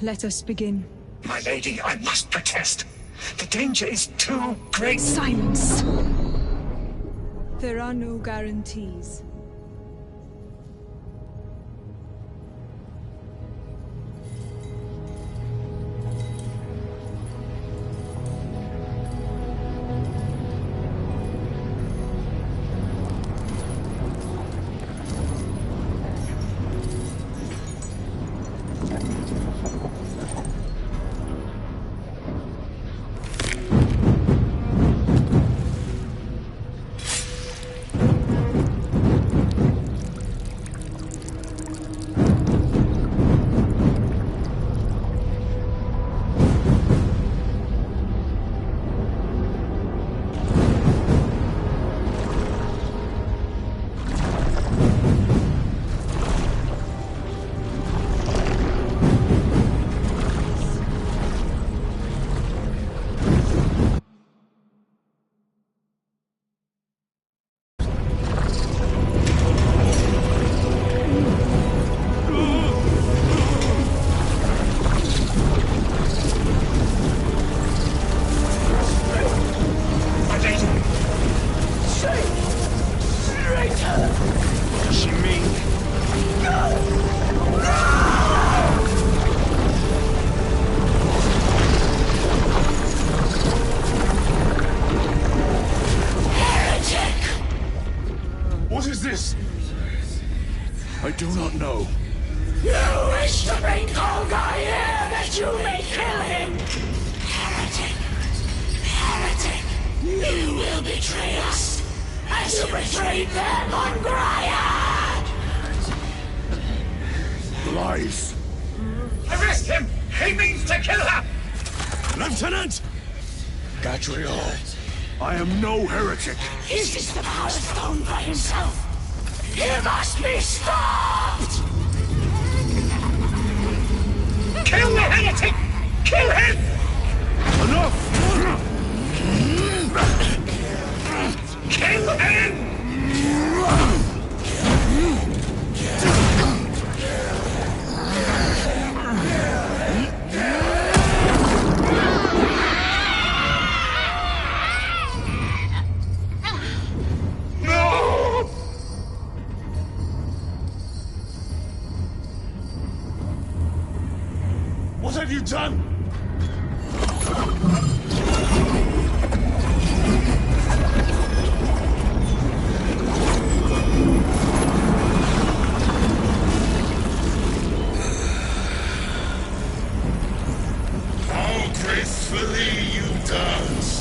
let us begin. My lady, I must protest. The danger is too great. Silence! There are no guarantees. What is this? I do not know. You wish to bring Kolga here that you may kill him! Heretic! Heretic! You will betray us as you betrayed them on Graiad! Lies. Arrest him! He means to kill her! Lieutenant! Gadriel. I am no heretic. Uses the power stone by himself. He must be stopped! Kill the heretic! Kill him! Enough! Kill him! What have you done? How gracefully you dance!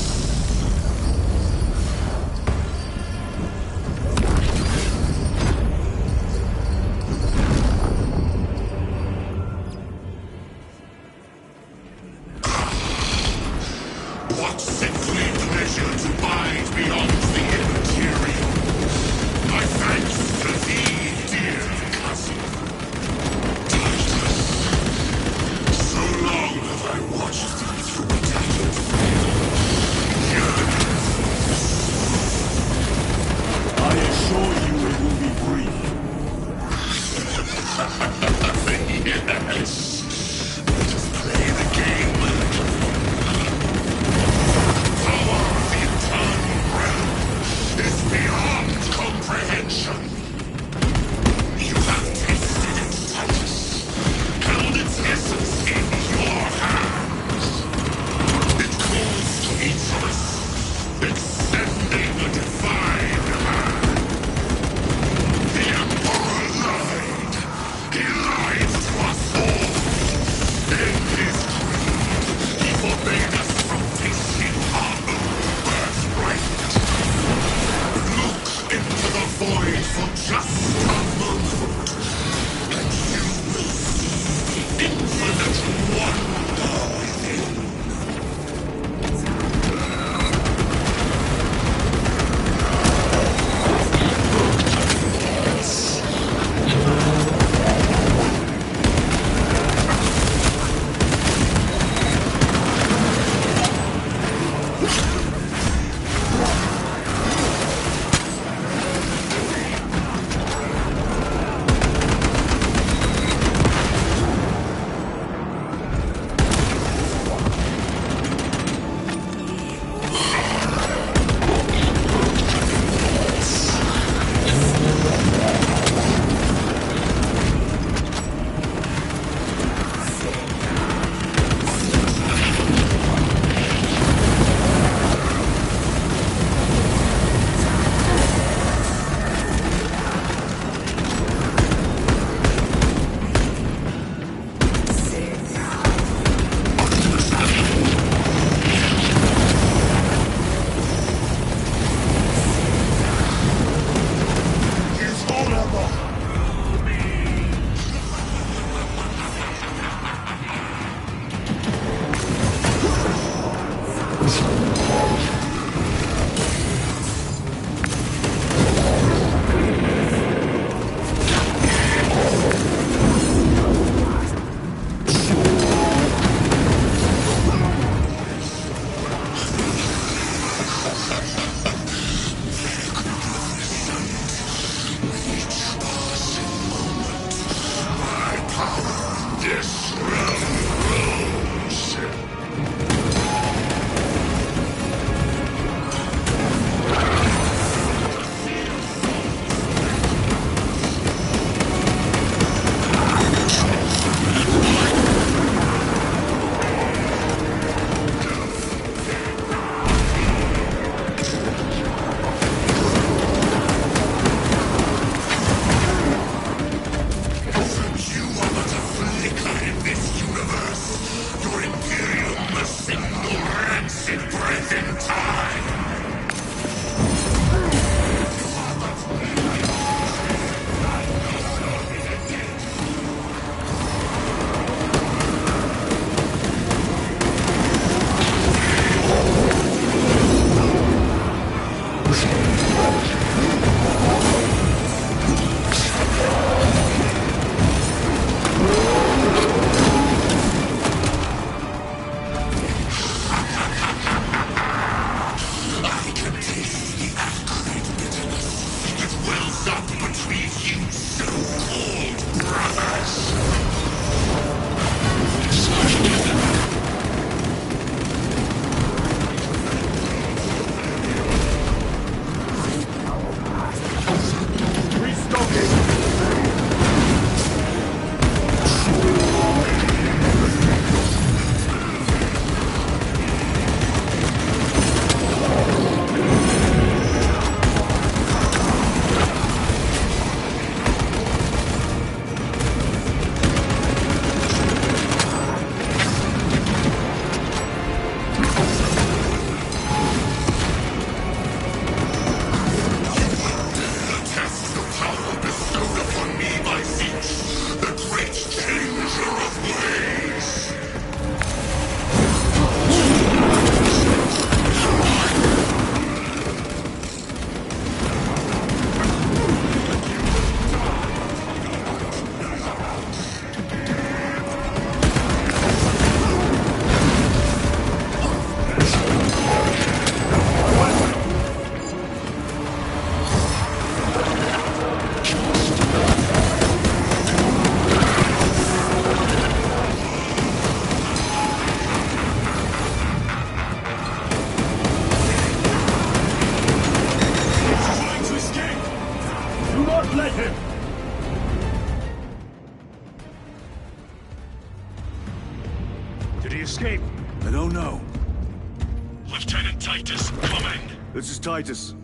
This is Titus.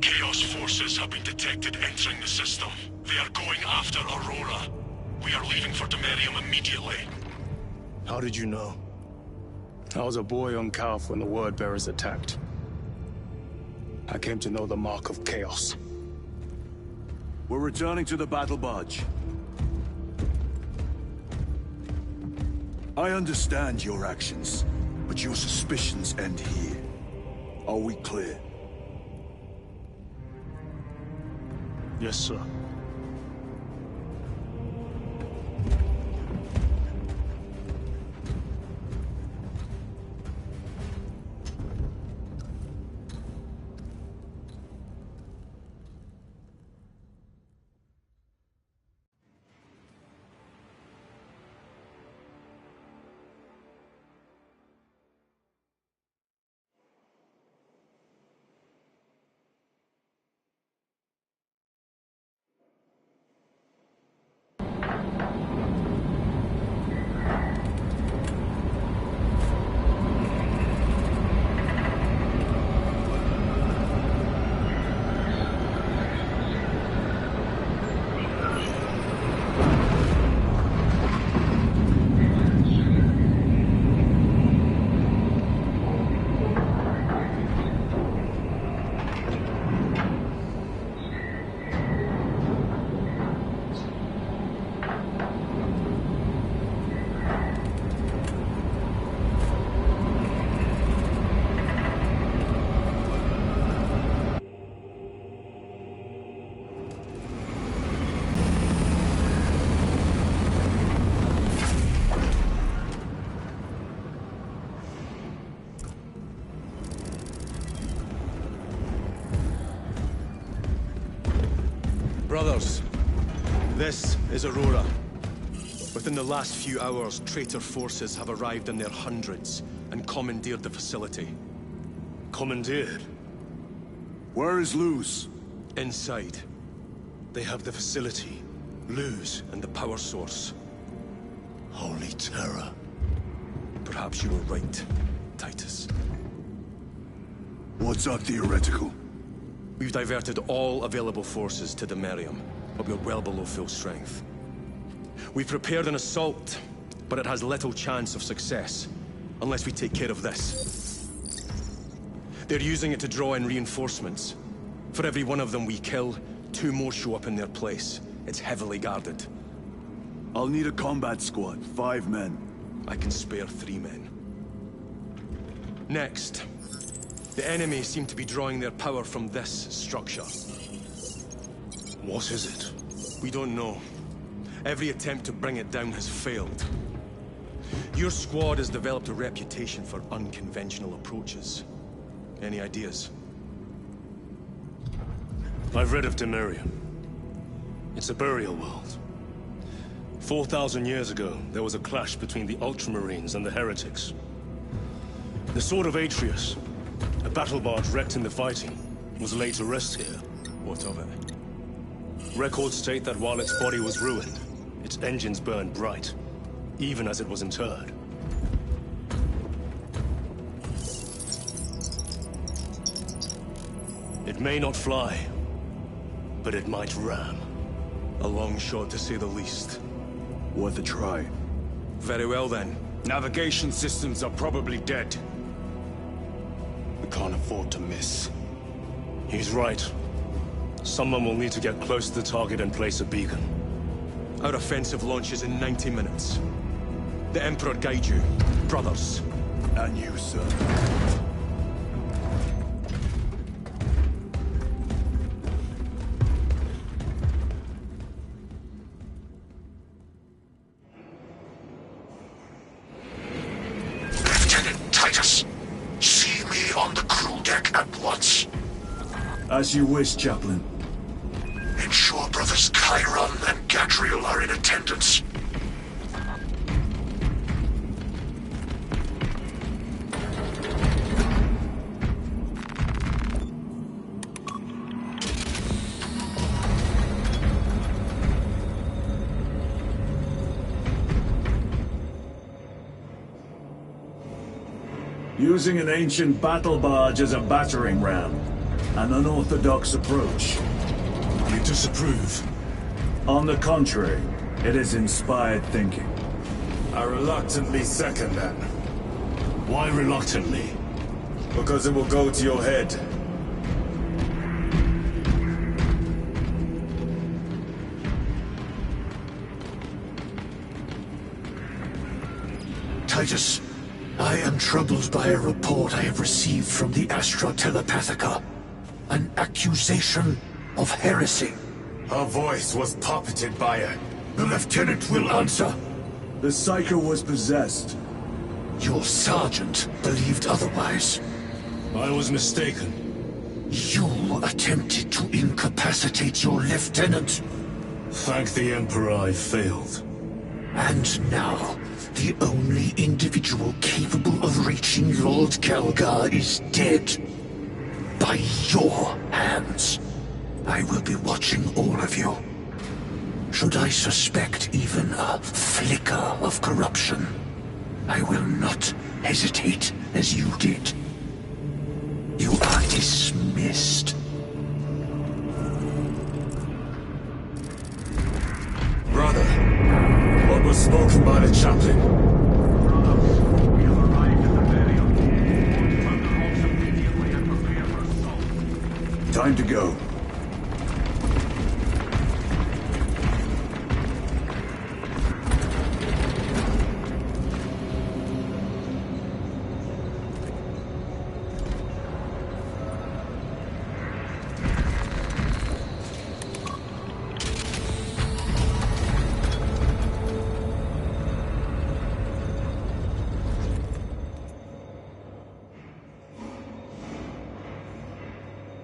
Chaos forces have been detected entering the system. They are going after Aurora. We are leaving for Demerium immediately. How did you know? I was a boy on Calf when the Word Bearers attacked. I came to know the mark of Chaos. We're returning to the battle barge. I understand your actions, but your suspicions end here. Are we clear? Yes, sir. Brothers, this is Aurora. Within the last few hours, traitor forces have arrived in their hundreds and commandeered the facility. Commandeered? Where is Luz? Inside. They have the facility, Luz, and the power source. Holy terror. Perhaps you were right, Titus. What's our theoretical? We've diverted all available forces to Demerium, but we're well below full strength. We've prepared an assault, but it has little chance of success, unless we take care of this. They're using it to draw in reinforcements. For every one of them we kill, 2 more show up in their place. It's heavily guarded. I'll need a combat squad, 5 men. I can spare 3 men. Next, the enemy seem to be drawing their power from this structure. What is it? We don't know. Every attempt to bring it down has failed. Your squad has developed a reputation for unconventional approaches. Any ideas? I've read of Demerium. It's a burial world. 4,000 years ago, there was a clash between the Ultramarines and the Heretics. The Sword of Atreus, a battle barge wrecked in the fighting, was laid to rest here. What of it? Records state that while its body was ruined, its engines burned bright, even as it was interred. It may not fly, but it might ram. A long shot, to say the least. Worth a try. Very well, then. Navigation systems are probably dead. We can't afford to miss. He's right. Someone will need to get close to the target and place a beacon. Our offensive launches in 90 minutes. The Emperor guide you, brothers. And you, sir. Lieutenant Titus, see me on the crew deck at once. As you wish, Chaplain. Ensure brothers Chiron and Gadriel are in attendance. Using an ancient battle barge as a battering ram. An unorthodox approach. You disapprove? On the contrary, it is inspired thinking. I reluctantly second that. Why reluctantly? Because it will go to your head. Titus, I am troubled by a report I have received from the Astra Telepathica. An accusation of heresy. Her voice was puppeted by her. The Lieutenant will answer. The Psycho was possessed. Your sergeant believed otherwise. I was mistaken. You attempted to incapacitate your lieutenant. Thank the Emperor I failed. And now, the only individual capable of reaching Lord Kelgar is dead. By your hands. I will be watching all of you. Should I suspect even a flicker of corruption, I will not hesitate as you did. You are dismissed. Brother, what was spoken by the chaplain? Time to go.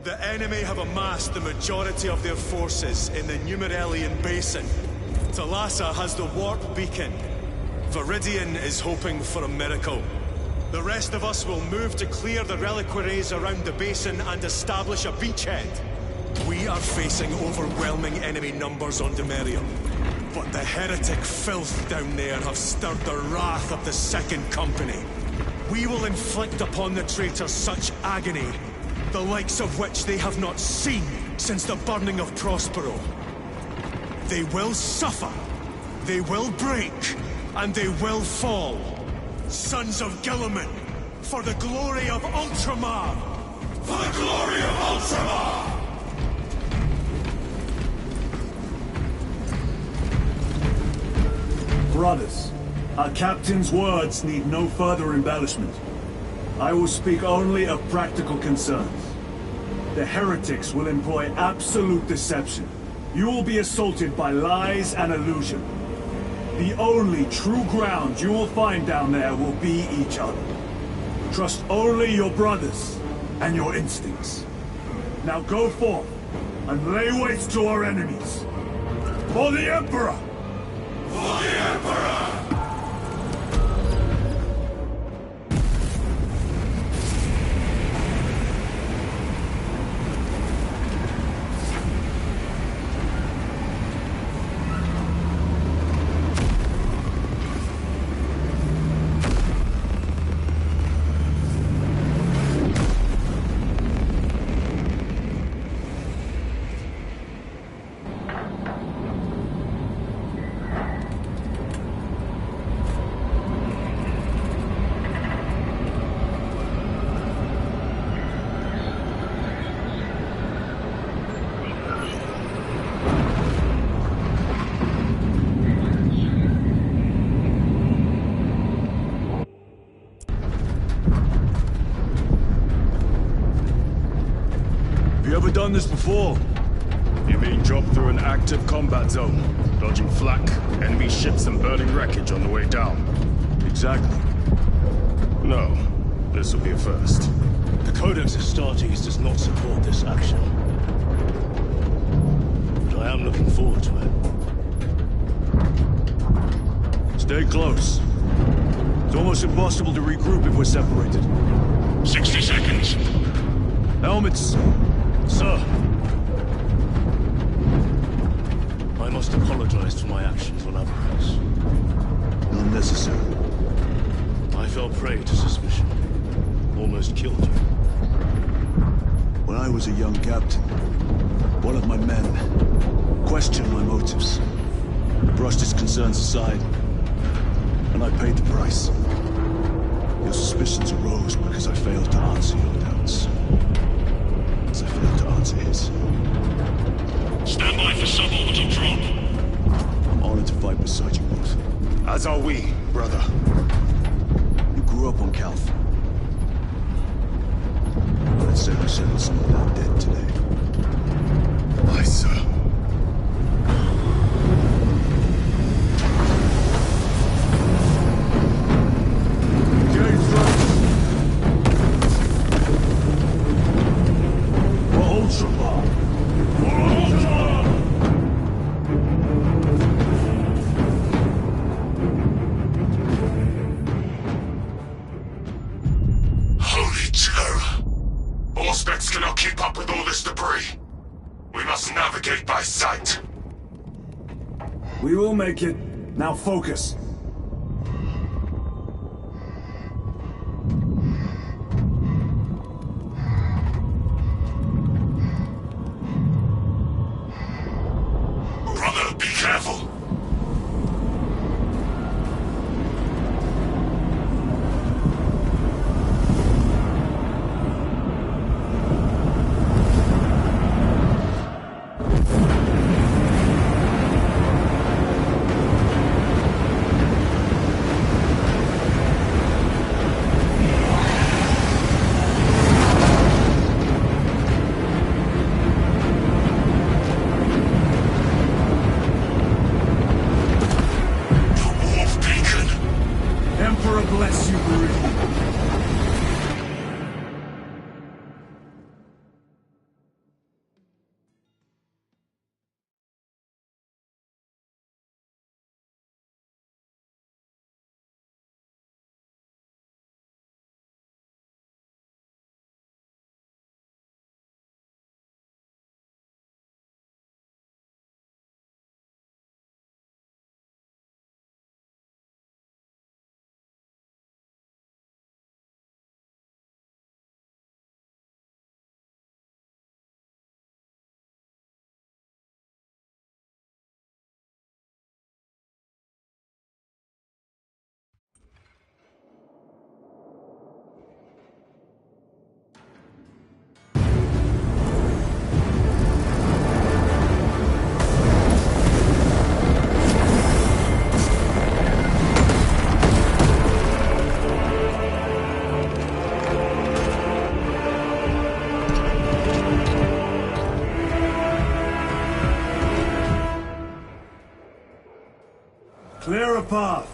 The enemy have amassed the majority of their forces in the Numerelian Basin. Thalassa has the warp beacon. Viridian is hoping for a miracle. The rest of us will move to clear the reliquaries around the basin and establish a beachhead. We are facing overwhelming enemy numbers on Demerium. But the heretic filth down there have stirred the wrath of the Second Company. We will inflict upon the traitors such agony, the likes of which they have not seen since the burning of Prospero. They will suffer, they will break, and they will fall. Sons of Guilliman, for the glory of Ultramar! For the glory of Ultramar! Brothers, our captain's words need no further embellishment. I will speak only of practical concerns. The heretics will employ absolute deception. You will be assaulted by lies and illusion. The only true ground you will find down there will be each other. Trust only your brothers and your instincts. Now go forth and lay waste to our enemies. For the Emperor! For the Emperor! Done this before. You mean drop through an active combat zone, dodging flak, enemy ships and burning wreckage on the way down? Exactly. No, this will be a first. The Codex Astartes does not support this action. But I am looking forward to it. Stay close. It's almost impossible to regroup if we're separated. 60 seconds. Helmets! Sir! I must apologize for my actions on Avarax. Unnecessary. I fell prey to suspicion. Almost killed you. When I was a young captain, one of my men questioned my motives, brushed his concerns aside, and I paid the price. Your suspicions arose because I failed to answer your doubts. As I failed to answer his. Stand by for suborbital drop. I'm honored to fight beside you both. As are we, brother. You grew up on Calth. I'd say we settled some of that debt today. Aye, sir. We will make it. Now focus. Brother, be careful. clear a path.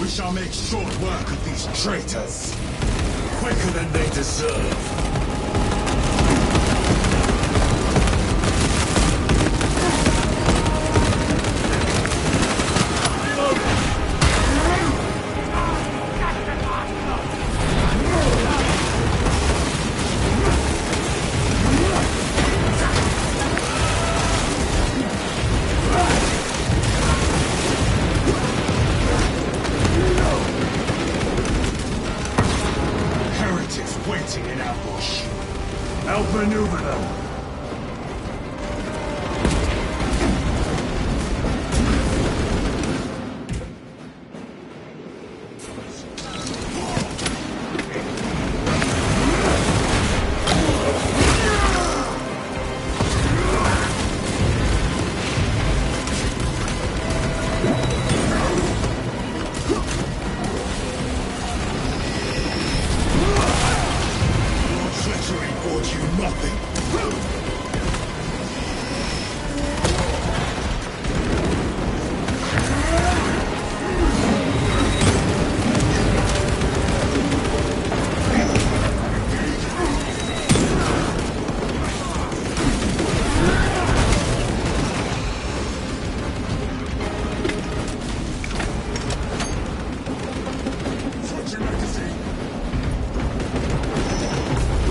We shall make short work of these traitors. Quicker than they deserve. Waiting in ambush. Outmaneuver them.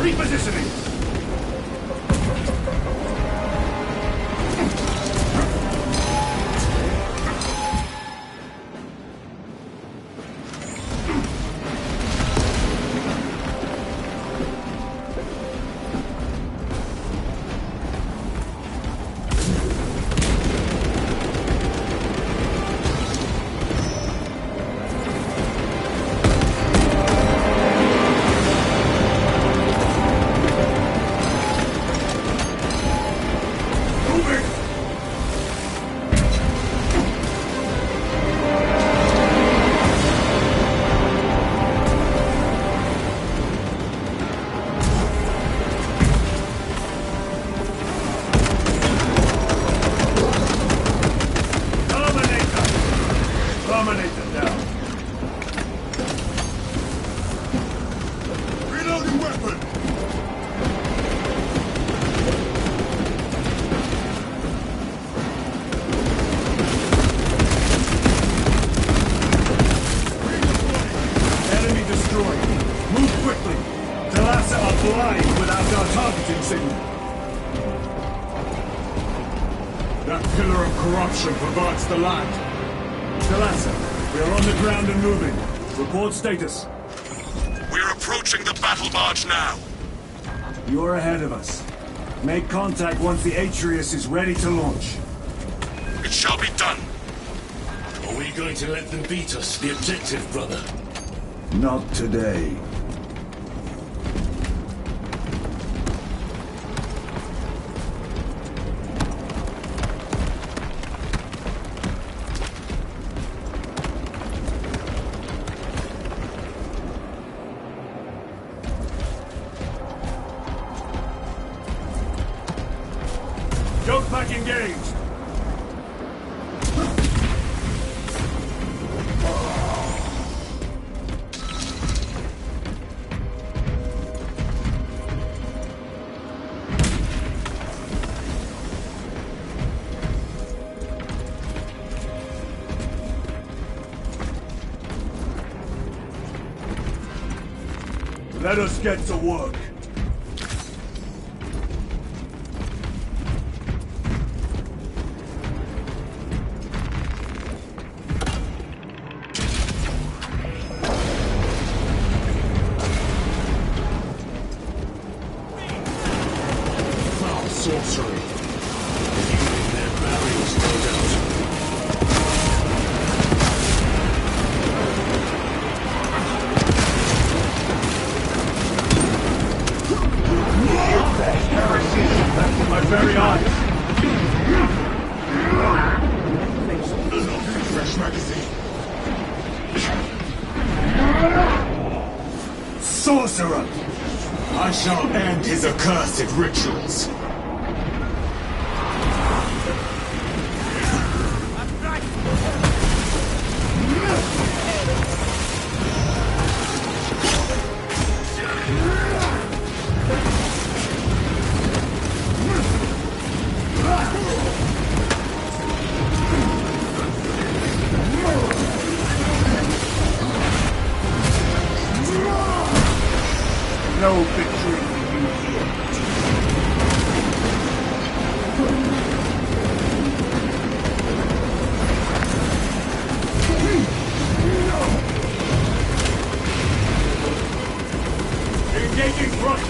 Repositioning! Blind without our targeting signal. That pillar of corruption perverts the land. Talassa, we are on the ground and moving. Report status. We're approaching the battle barge now. You're ahead of us. Make contact once the Atreus is ready to launch. It shall be done. Are we going to let them beat us? The objective, brother. Not today. Yoke pack engaged! Let us get to work. Sorcery. Using their barriers, no doubt. My very eyes. Fresh magazine. Sorcerer! I shall end his accursed rituals. victory for you here. Engaging front!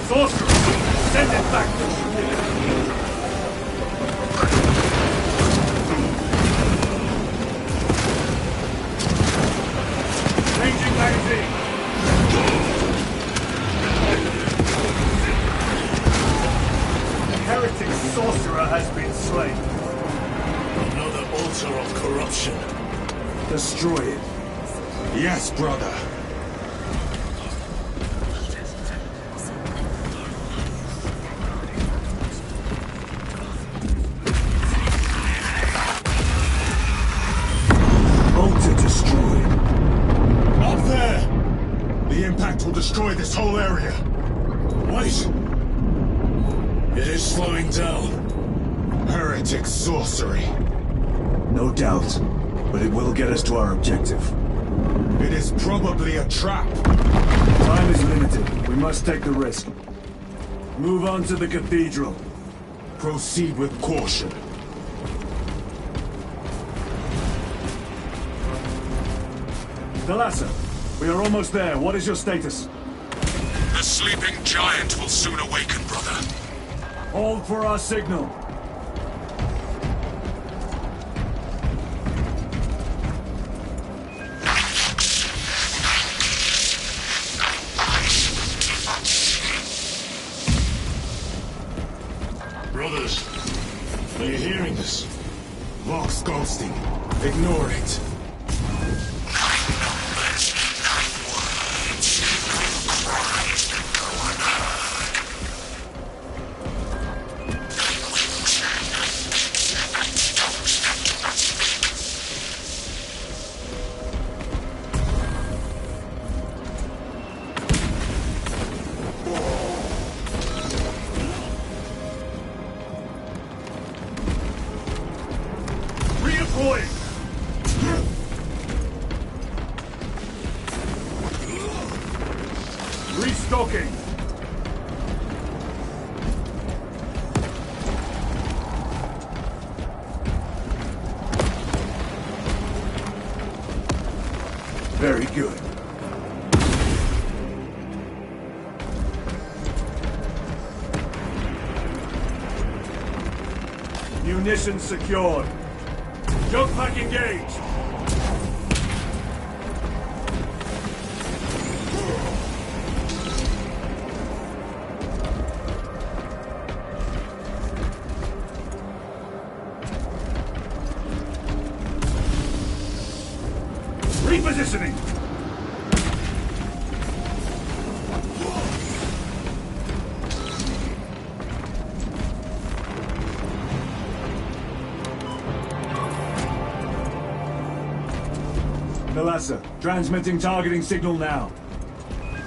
Sorcerer! Send it back to changing magazine! The heretic sorcerer has been slain. Another altar of corruption. Destroy it. Yes, brother. Altar destroyed. Up there! The impact will destroy this whole area. Wait! It is slowing down. Heretic sorcery. No doubt, but it will get us to our objective. It is probably a trap. Time is limited. We must take the risk. Move on to the cathedral. Proceed with caution. Thalassa, we are almost there. What is your status? The sleeping giant will soon awaken, brother. Hold for our signal. Brothers, are you hearing this? Vox ghosting. Ignore it. Redeploying! Restocking! Very good. Munitions secured. Jump pack engaged. Repositioning. Thalassa, transmitting targeting signal now.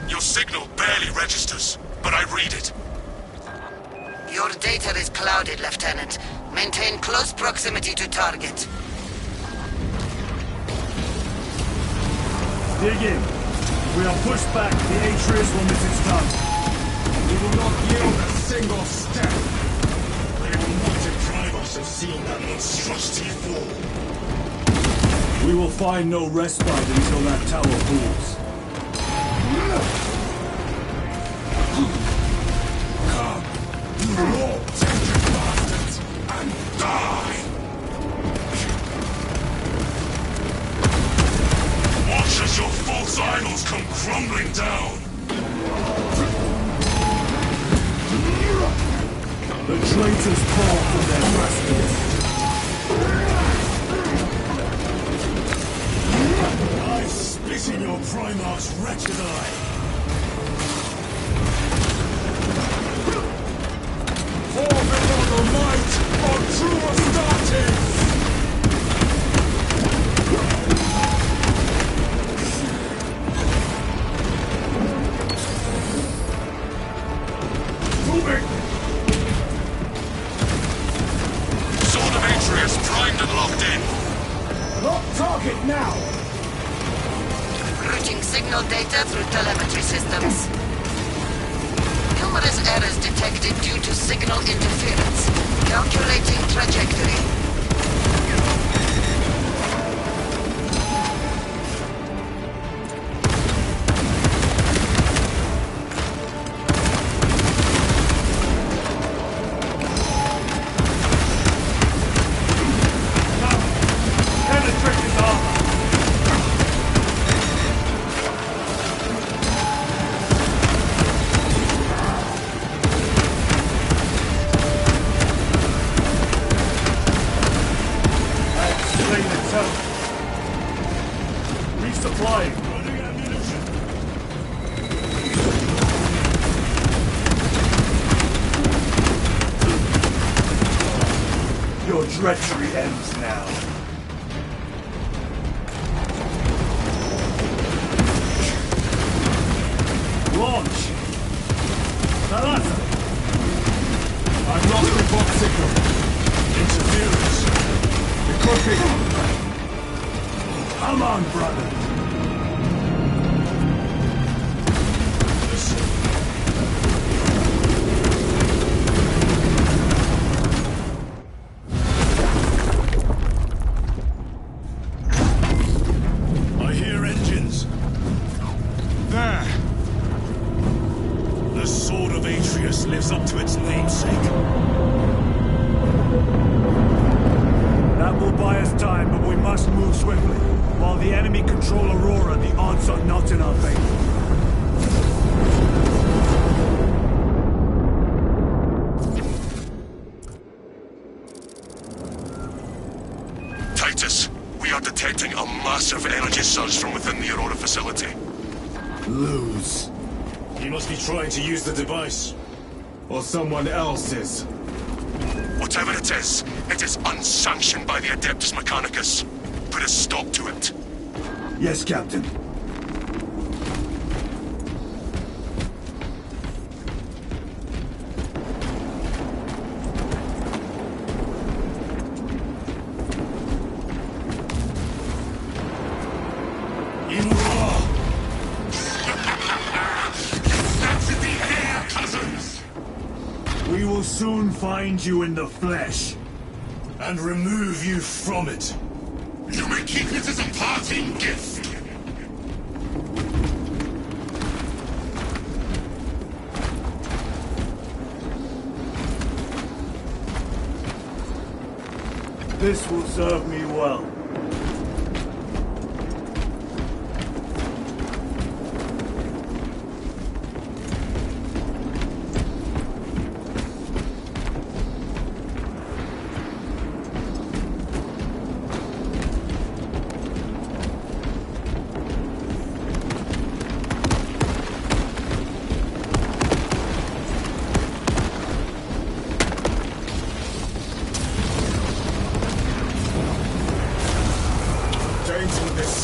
Your signal barely registers, but I read it. Your data is clouded, Lieutenant. Maintain close proximity to target. Dig in. If we are pushed back, the Atreus will miss its target. We will not yield a single step. They will not deprive us of seeing that monstrosity fall. We will find no respite until that tower falls. Come, you war-tainted bastards, and die! Watch as your false idols come crumbling down! The traitors fall from their grasping. I spit in your Primarch's wretched eye! Fall before the might of true Astartes! Moving! and locked in. Lock target now! Routing signal data through telemetry systems. Numerous errors detected due to signal interference. Calculating trajectory. Resupplying. Your treachery ends now. Launch! Salasa! I've lost the box signal. Interference. Equipping. Come on, brother! I hear engines. There. The Sword of Atreus lives up to its namesake. That will buy us time, but we must move swiftly. While the enemy control Aurora, the odds are not in our favor. Titus, we are detecting a massive energy surge from within the Aurora facility. Lose. He must be trying to use the device. Or someone else is. Whatever it is unsanctioned by the Adeptus Mechanicus. Put a stop to it. Yes, Captain. We will soon find you in the flesh. And remove you from it. You may keep it as a parting gift. This will serve me well.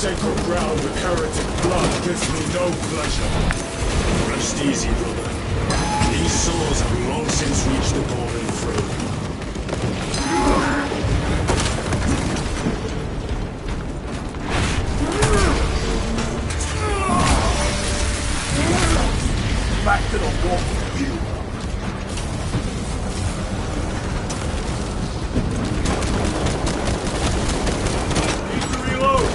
Sacred ground with heretic blood gives me no pleasure. Rest easy, brother. These souls have long since reached the golden throne. Back to the wall with you. Need to reload.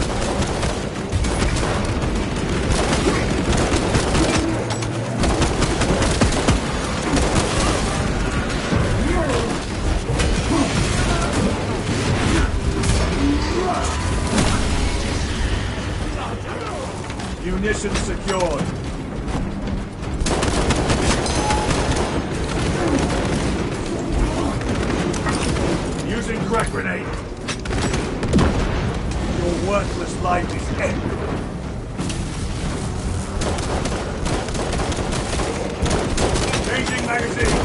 Munition secured. Using crack grenade. Your worthless life is ended. Changing magazine.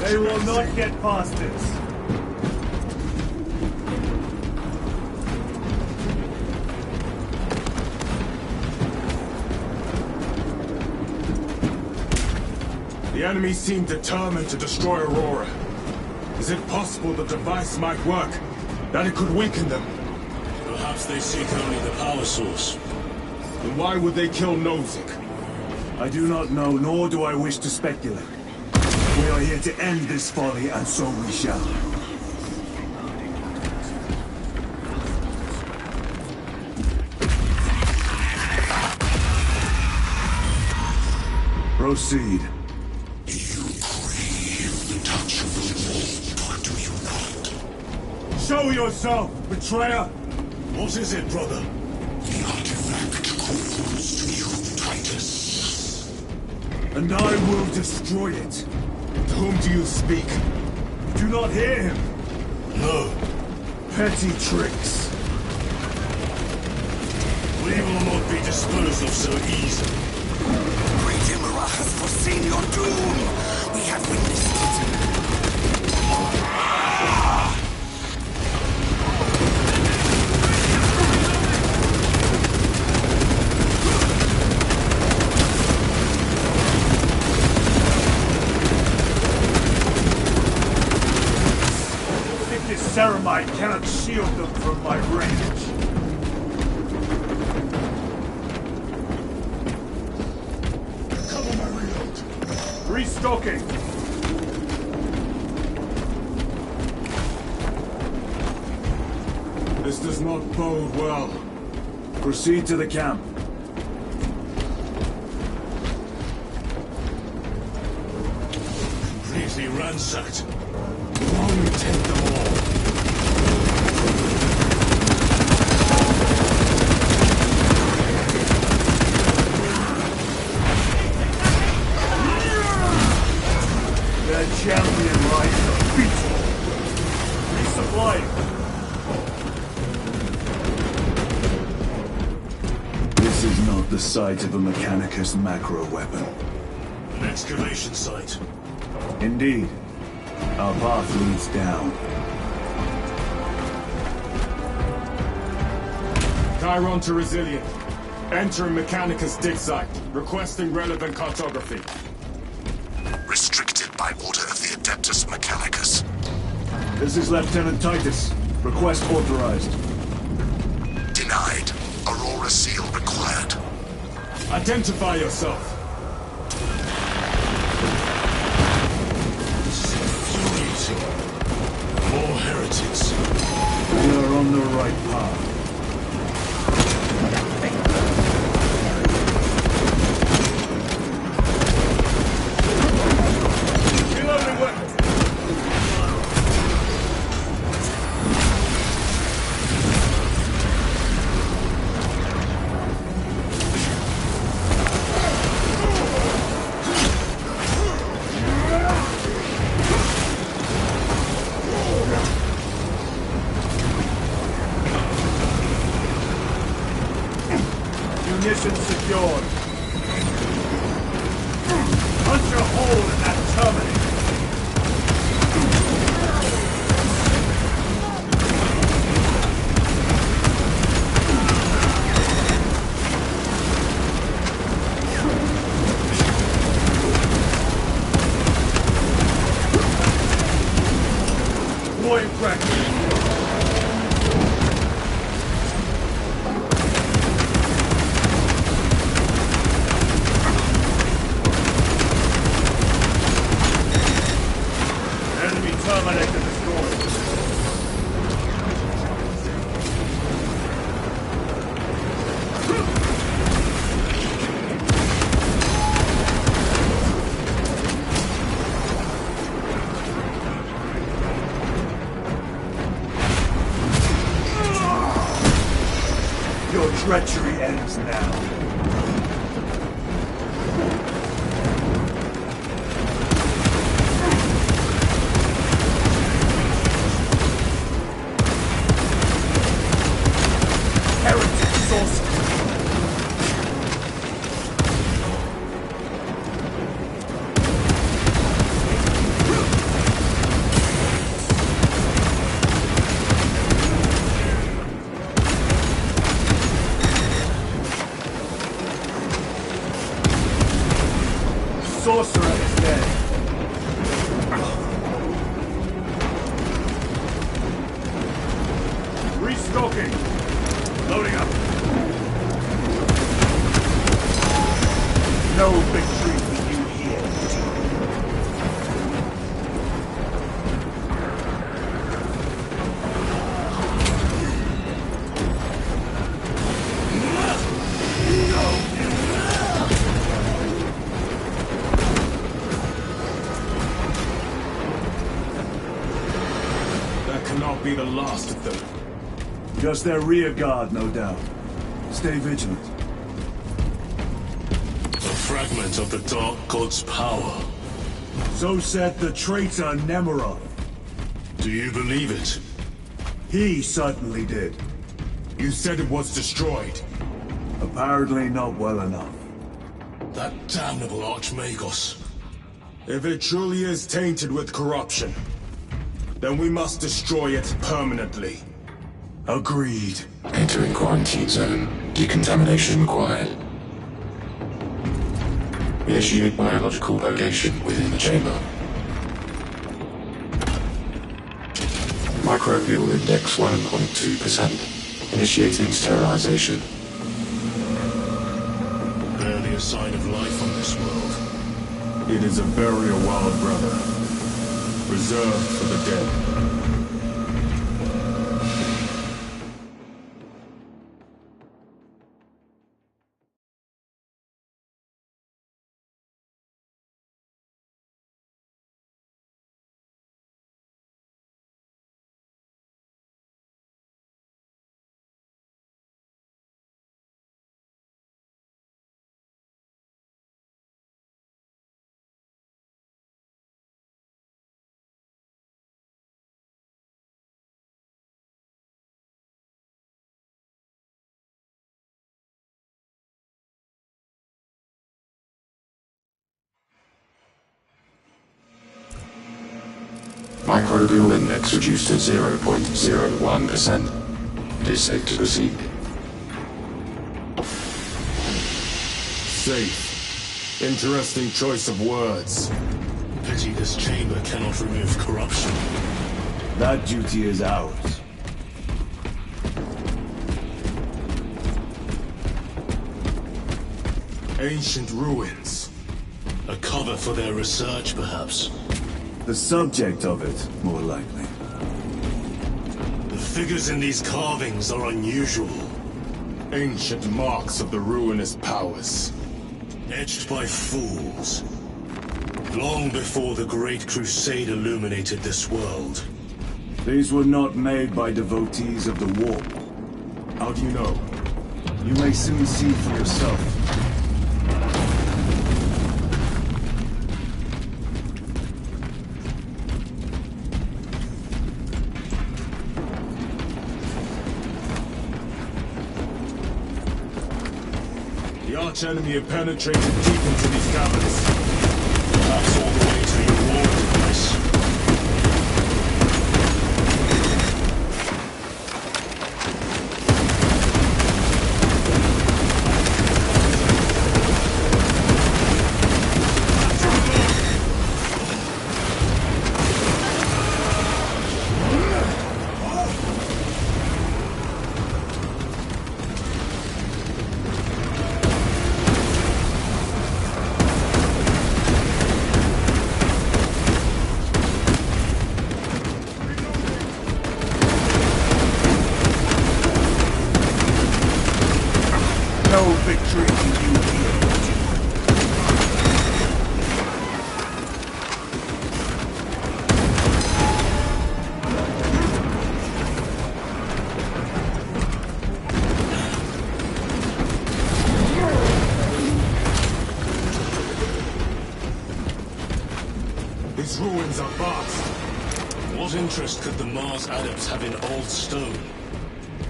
They will not get past this. The enemy seem determined to destroy Aurora. Is it possible the device might work? That it could weaken them? Perhaps they seek only the power source. Then why would they kill Nozick? I do not know, nor do I wish to speculate. We are here to end this folly, and so we shall. Proceed. You crave the touch of evil, or do you not? Show yourself, betrayer! What is it, brother? The artifact calls to you, Titus. And I will destroy it. To whom do you speak? Do not hear him. No. Petty tricks. We will not be disposed of so easily. Great Emperor has foreseen your doom! We have witnessed it. If this ceramite cannot shield them from my range. Restocking! This does not bode well. Proceed to the camp. Completely ransacked. Why don't we take them all? Champion rider, beetle! Resupplying! This is not the site of a Mechanicus macro weapon. An excavation site. Indeed. Our path leads down. Chiron to Resilient. Enter Mechanicus dig site. Requesting relevant cartography. Restricted by order of the Adeptus Mechanicus. This is Lieutenant Titus. Request authorized. Denied. Aurora seal required. Identify yourself. This is infuriating. More heretics. We are on the right path. Munition secured. Punch a hole in that terminal. Deploying practice. Terminator destroyed. Your treachery ends now. sorcerer is dead. Restocking. Loading up. No victory for you here. That cannot be the last of them. Just their rear guard, no doubt. Stay vigilant. A fragment of the Dark God's power. So said the traitor Nemerov. Do you believe it? He certainly did. You said it was destroyed. Apparently not well enough. That damnable Archmagos. If it truly is tainted with corruption, then we must destroy it permanently. Agreed. Entering quarantine zone. Decontamination required. Initiate biological purgation within the chamber. Microbial index 1.2%. Initiating sterilization. Barely a sign of life on this world. It is a burial wild, brother. Reserved for the dead. Microbial index reduced to 0.01%. It is safe to proceed. Safe. Interesting choice of words. Pity this chamber cannot remove corruption. That duty is ours. Ancient ruins. A cover for their research, perhaps. The subject of it, more likely. The figures in these carvings are unusual. Ancient marks of the ruinous powers. Etched by fools. Long before the Great Crusade illuminated this world. These were not made by devotees of the war. How do you know? You may soon see for yourself. The arch-enemy have penetrated deep into these caverns. Perhaps all the way to your war device. No victory for you here. These ruins are vast. What interest could the Mars adepts have in old stone?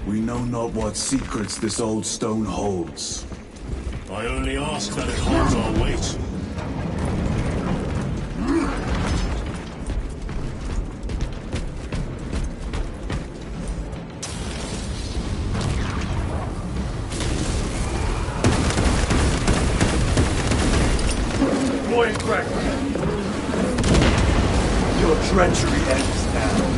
We know not what secrets this old stone holds. I only ask that it holds our weight. flamboyant cracker. Your treachery ends now.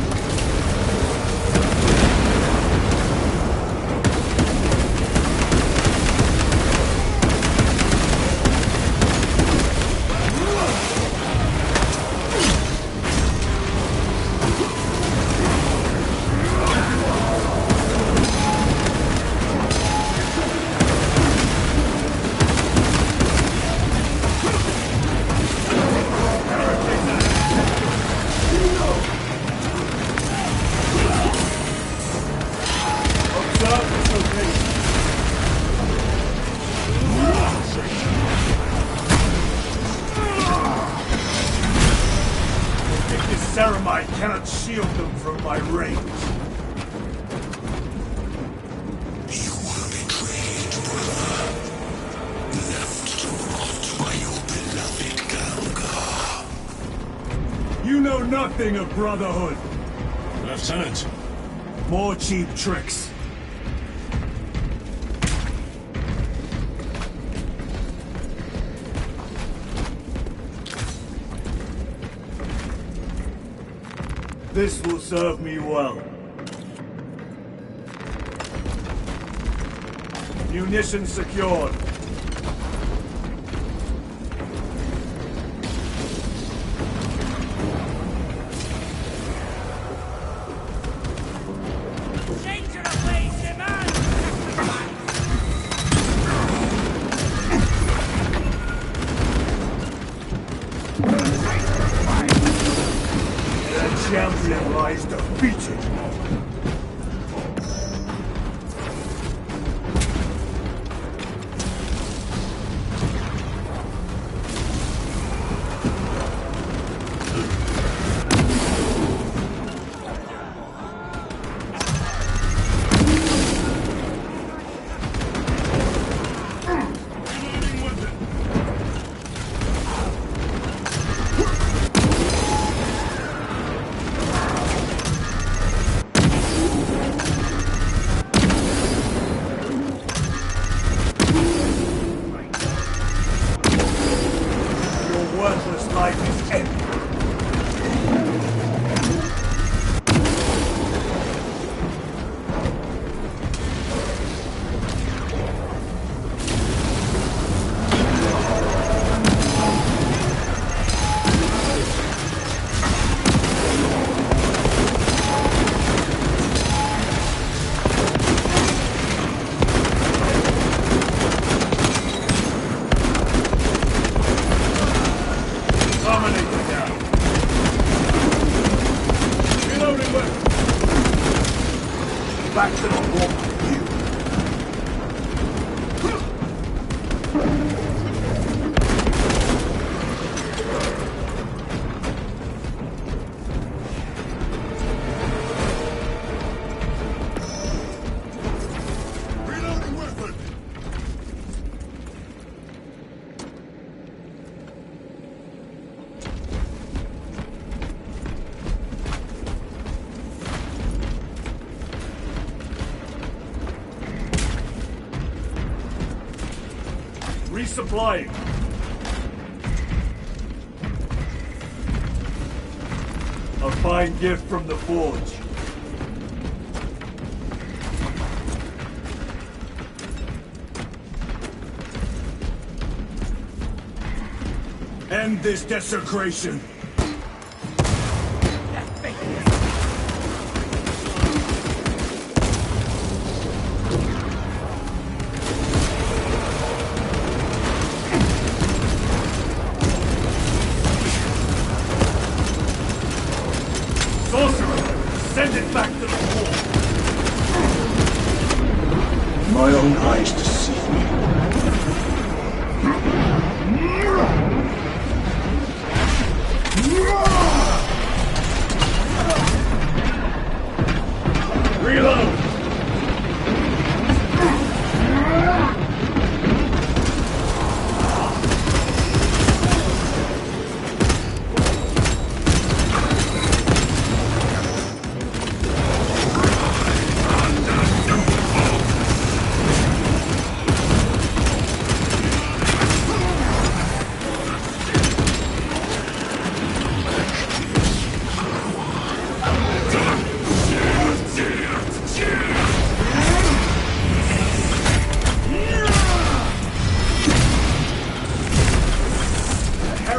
Ceramite cannot shield them from my range. You were betrayed, brother. Left to rot by your beloved Galga. You know nothing of brotherhood. Lieutenant. More cheap tricks. This will serve me well. Munitions secured. Champion lies defeated. Worthless life is ended. Back to the wall with you. Reloading weapon! Resupplying. A fine gift from the forge. End this desecration. Sorcerer, send it back to the wall. My own eyes deceive me.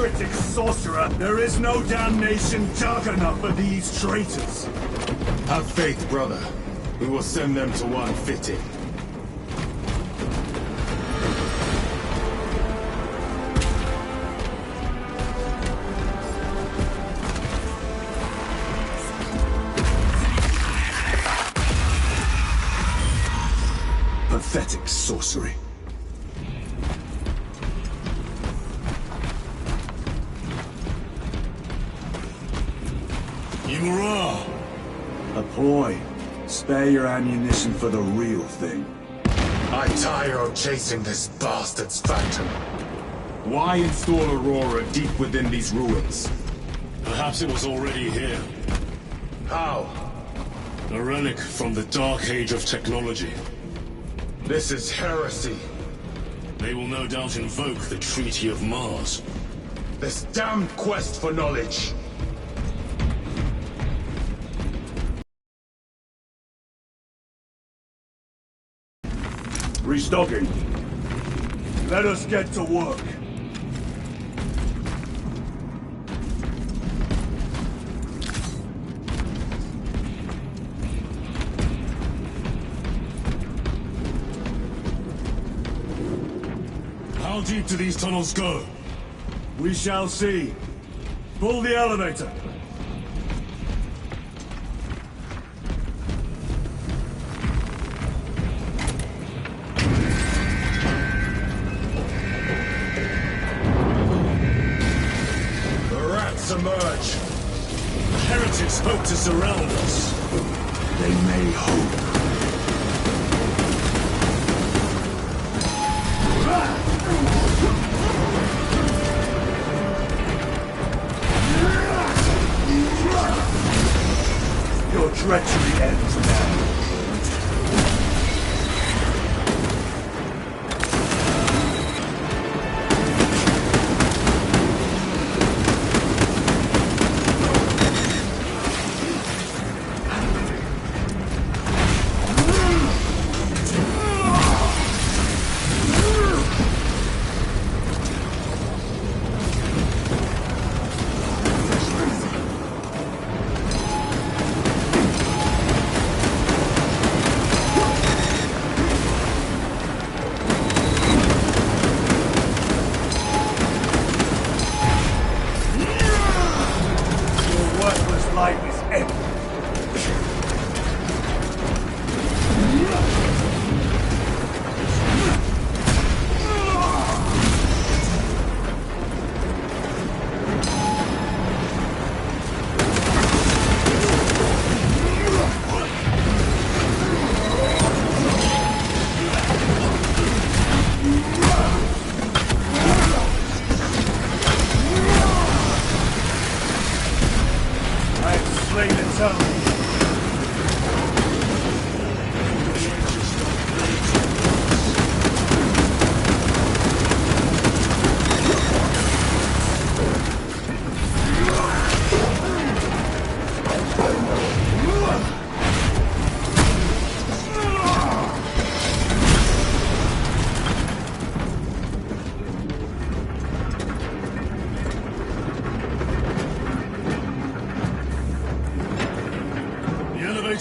heretic sorcerer! There is no damnation dark enough for these traitors! Have faith, brother. We will send them to one fitting. Pathetic sorcery. Imura! Apoy, spare your ammunition for the real thing. I tire of chasing this bastard's phantom. Why install Aurora deep within these ruins? Perhaps it was already here. How? A relic from the Dark Age of technology. This is heresy. They will no doubt invoke the Treaty of Mars. This damned quest for knowledge. Restocking. Let us get to work. How deep do these tunnels go? We shall see. Pull the elevator. Emerge. The heretics hope to surround us. They may hope. Your treachery ends now.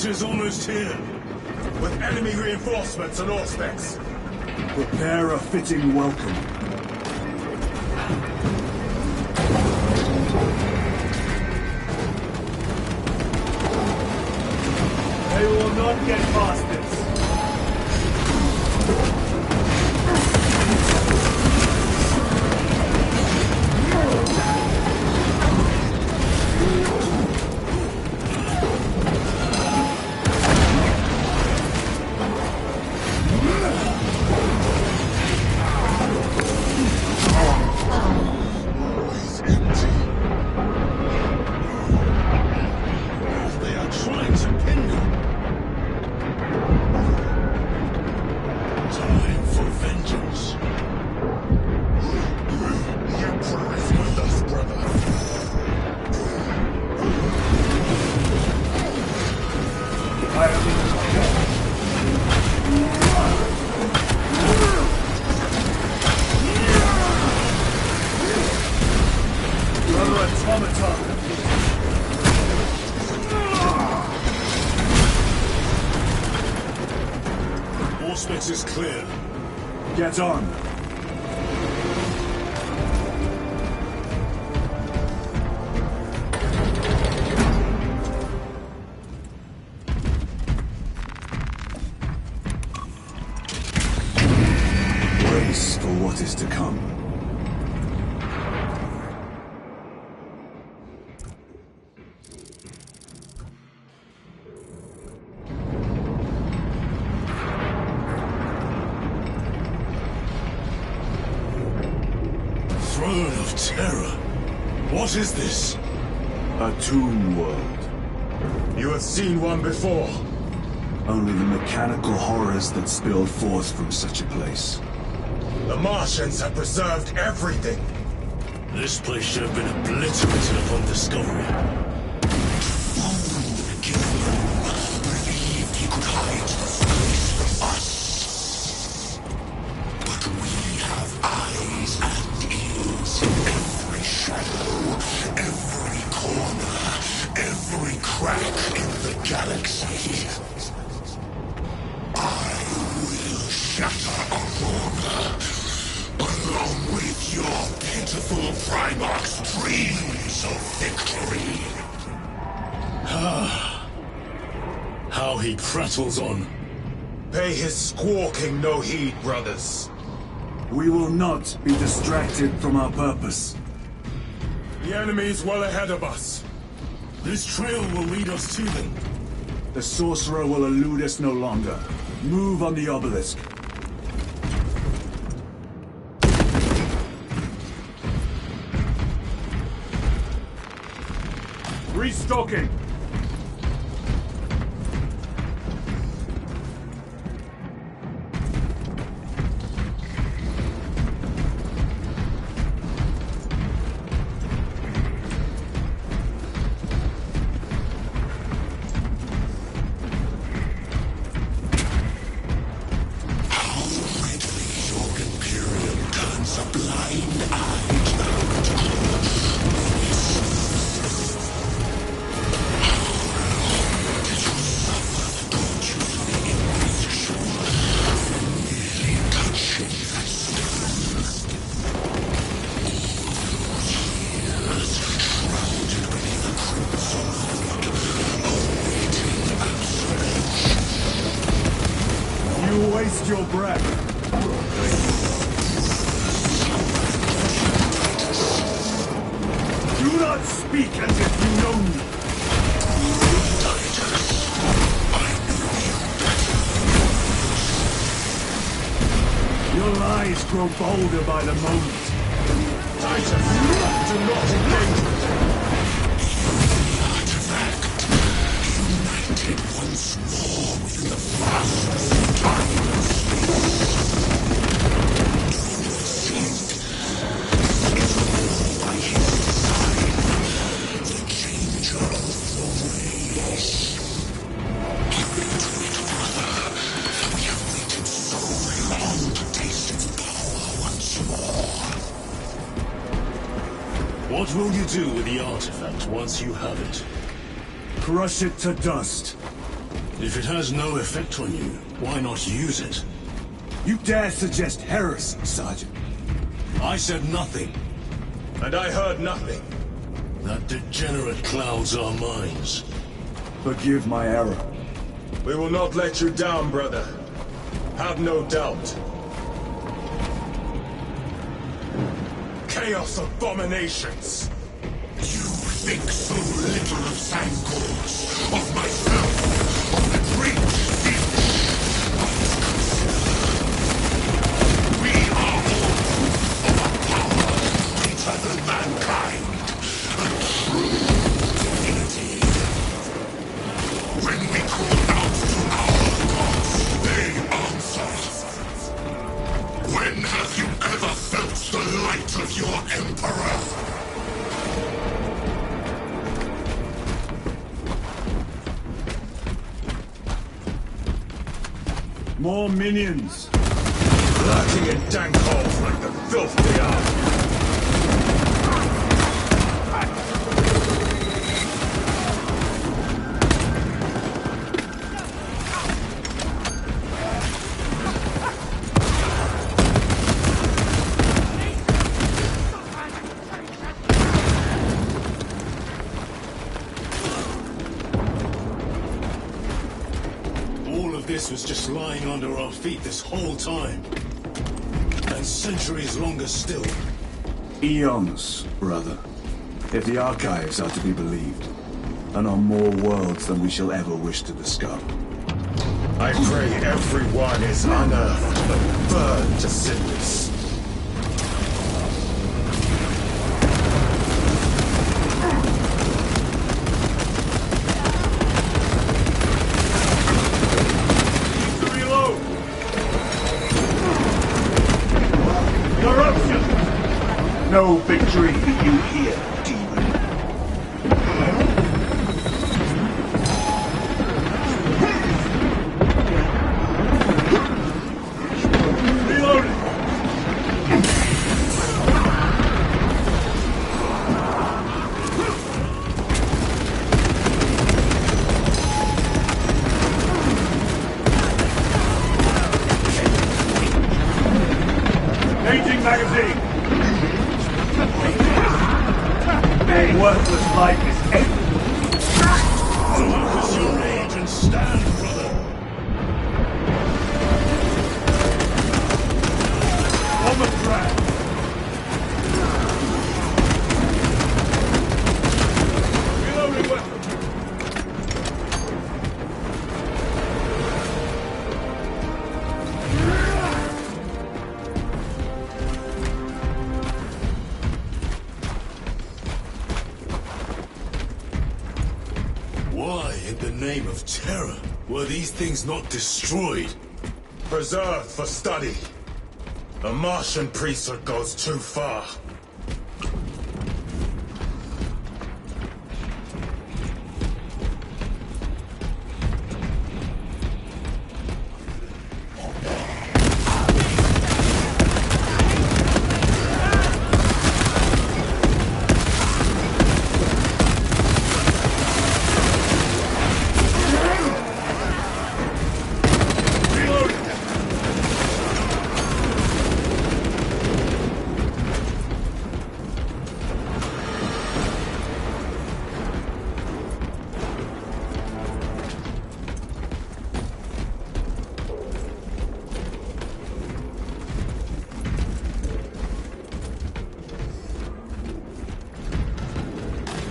Is almost here. With enemy reinforcements and all specs. Prepare a fitting welcome. They will not get past this. Automaton! Auspex is clear. Get on. Brace for what is to come. Throne of Terror. What is this? A tomb world. You have seen one before. Only the mechanical horrors that spilled forth from such a place. The Martians have preserved everything. This place should have been obliterated upon discovery. Believed he could hide this place from us. But we have eyes and ears in every shadow, every corner, every crack in the galaxy. I will shatter Aurora, along with your pitiful Primarch's dreams of victory. How he prattles on. Pay his squawking no heed, brothers. We will not be distracted from our purpose. The enemy's well ahead of us. This trail will lead us to them. The sorcerer will elude us no longer. Move on the obelisk. Restocking! Waste your breath. Do not speak as if you know me. Your lies grow bolder by the moment. Titus, do not engage with him. United once more within the vastness of time and space. Is ruled by his design, the changer of the ways. Give it to it, brother. We have waited so long to taste its power once more. What will you do with the artifact once you have it? Crush it to dust. If it has no effect on you, why not use it? You dare suggest heresy, Sergeant? I said nothing. And I heard nothing. That degenerate clouds our minds. Forgive my error. We will not let you down, brother. Have no doubt. Chaos abominations! You think so little of Sangors, of myself, of the great siege. We are all proof of a power greater than mankind, a true divinity. When we call out to our gods, they answer. When have you ever felt the light of your Emperor? More minions! Lurking in dank holes like the filth they are! This was just lying under our feet this whole time. And centuries longer still. Eons, brother. If the archives are to be believed. And on more worlds than we shall ever wish to discover. I pray everyone is unearthed but burned to cinders. No victory for you here, demon. Reloading! Changing magazine! Worthless life is empty. Focus your rage and stand, brother. On the ground. Reloading weapon. Why, in the name of terror, were these things not destroyed? Preserved for study. The Martian priesthood goes too far.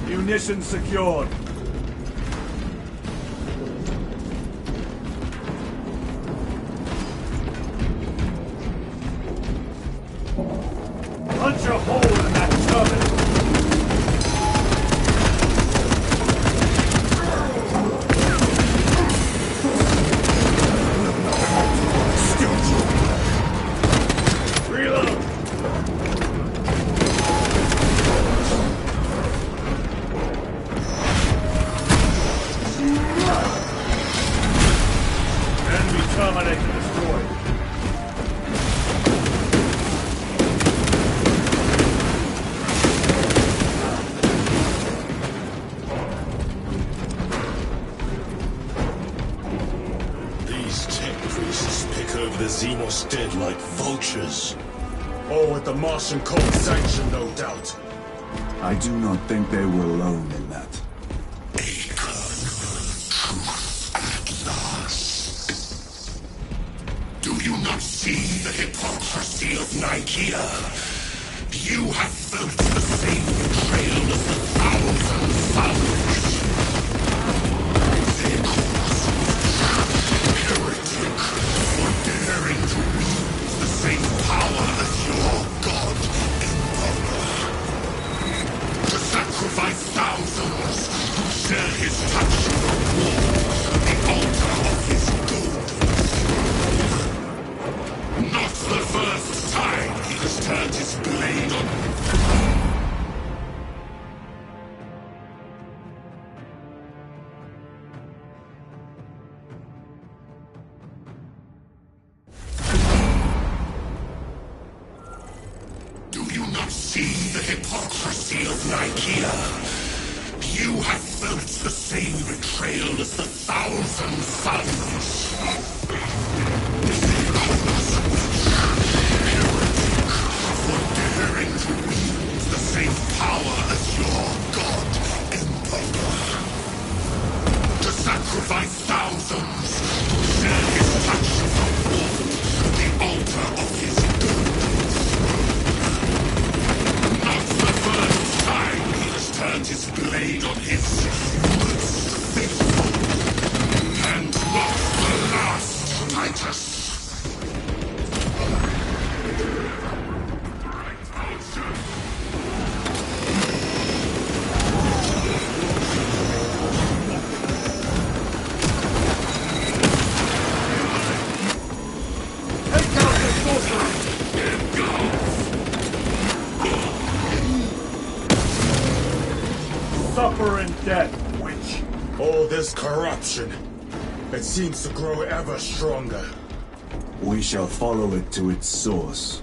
Munitions secured. Punch a hole in that turbine. Reload. Terminate and destroy. These tech priests pick over the Xenos dead like vultures. All with the Martian code sanction, no doubt. I do not think they were alone in that. Do you not see the hypocrisy of Nicaea? You have felt the same betrayal as the thousand suns. Heretic, for daring to wield the same power as your god, Emperor. To sacrifice thousands, to share his touch of the wall, the altar of his gold. Not the first time he has turned his blade on you. Do you not see the hypocrisy of Nicaea? You have felt the same betrayal as the thousand suns. Daring to wield the same power as your god, Emperor. To sacrifice thousands, to share his suffer in death, witch. All this corruption, it seems to grow ever stronger. We shall follow it to its source.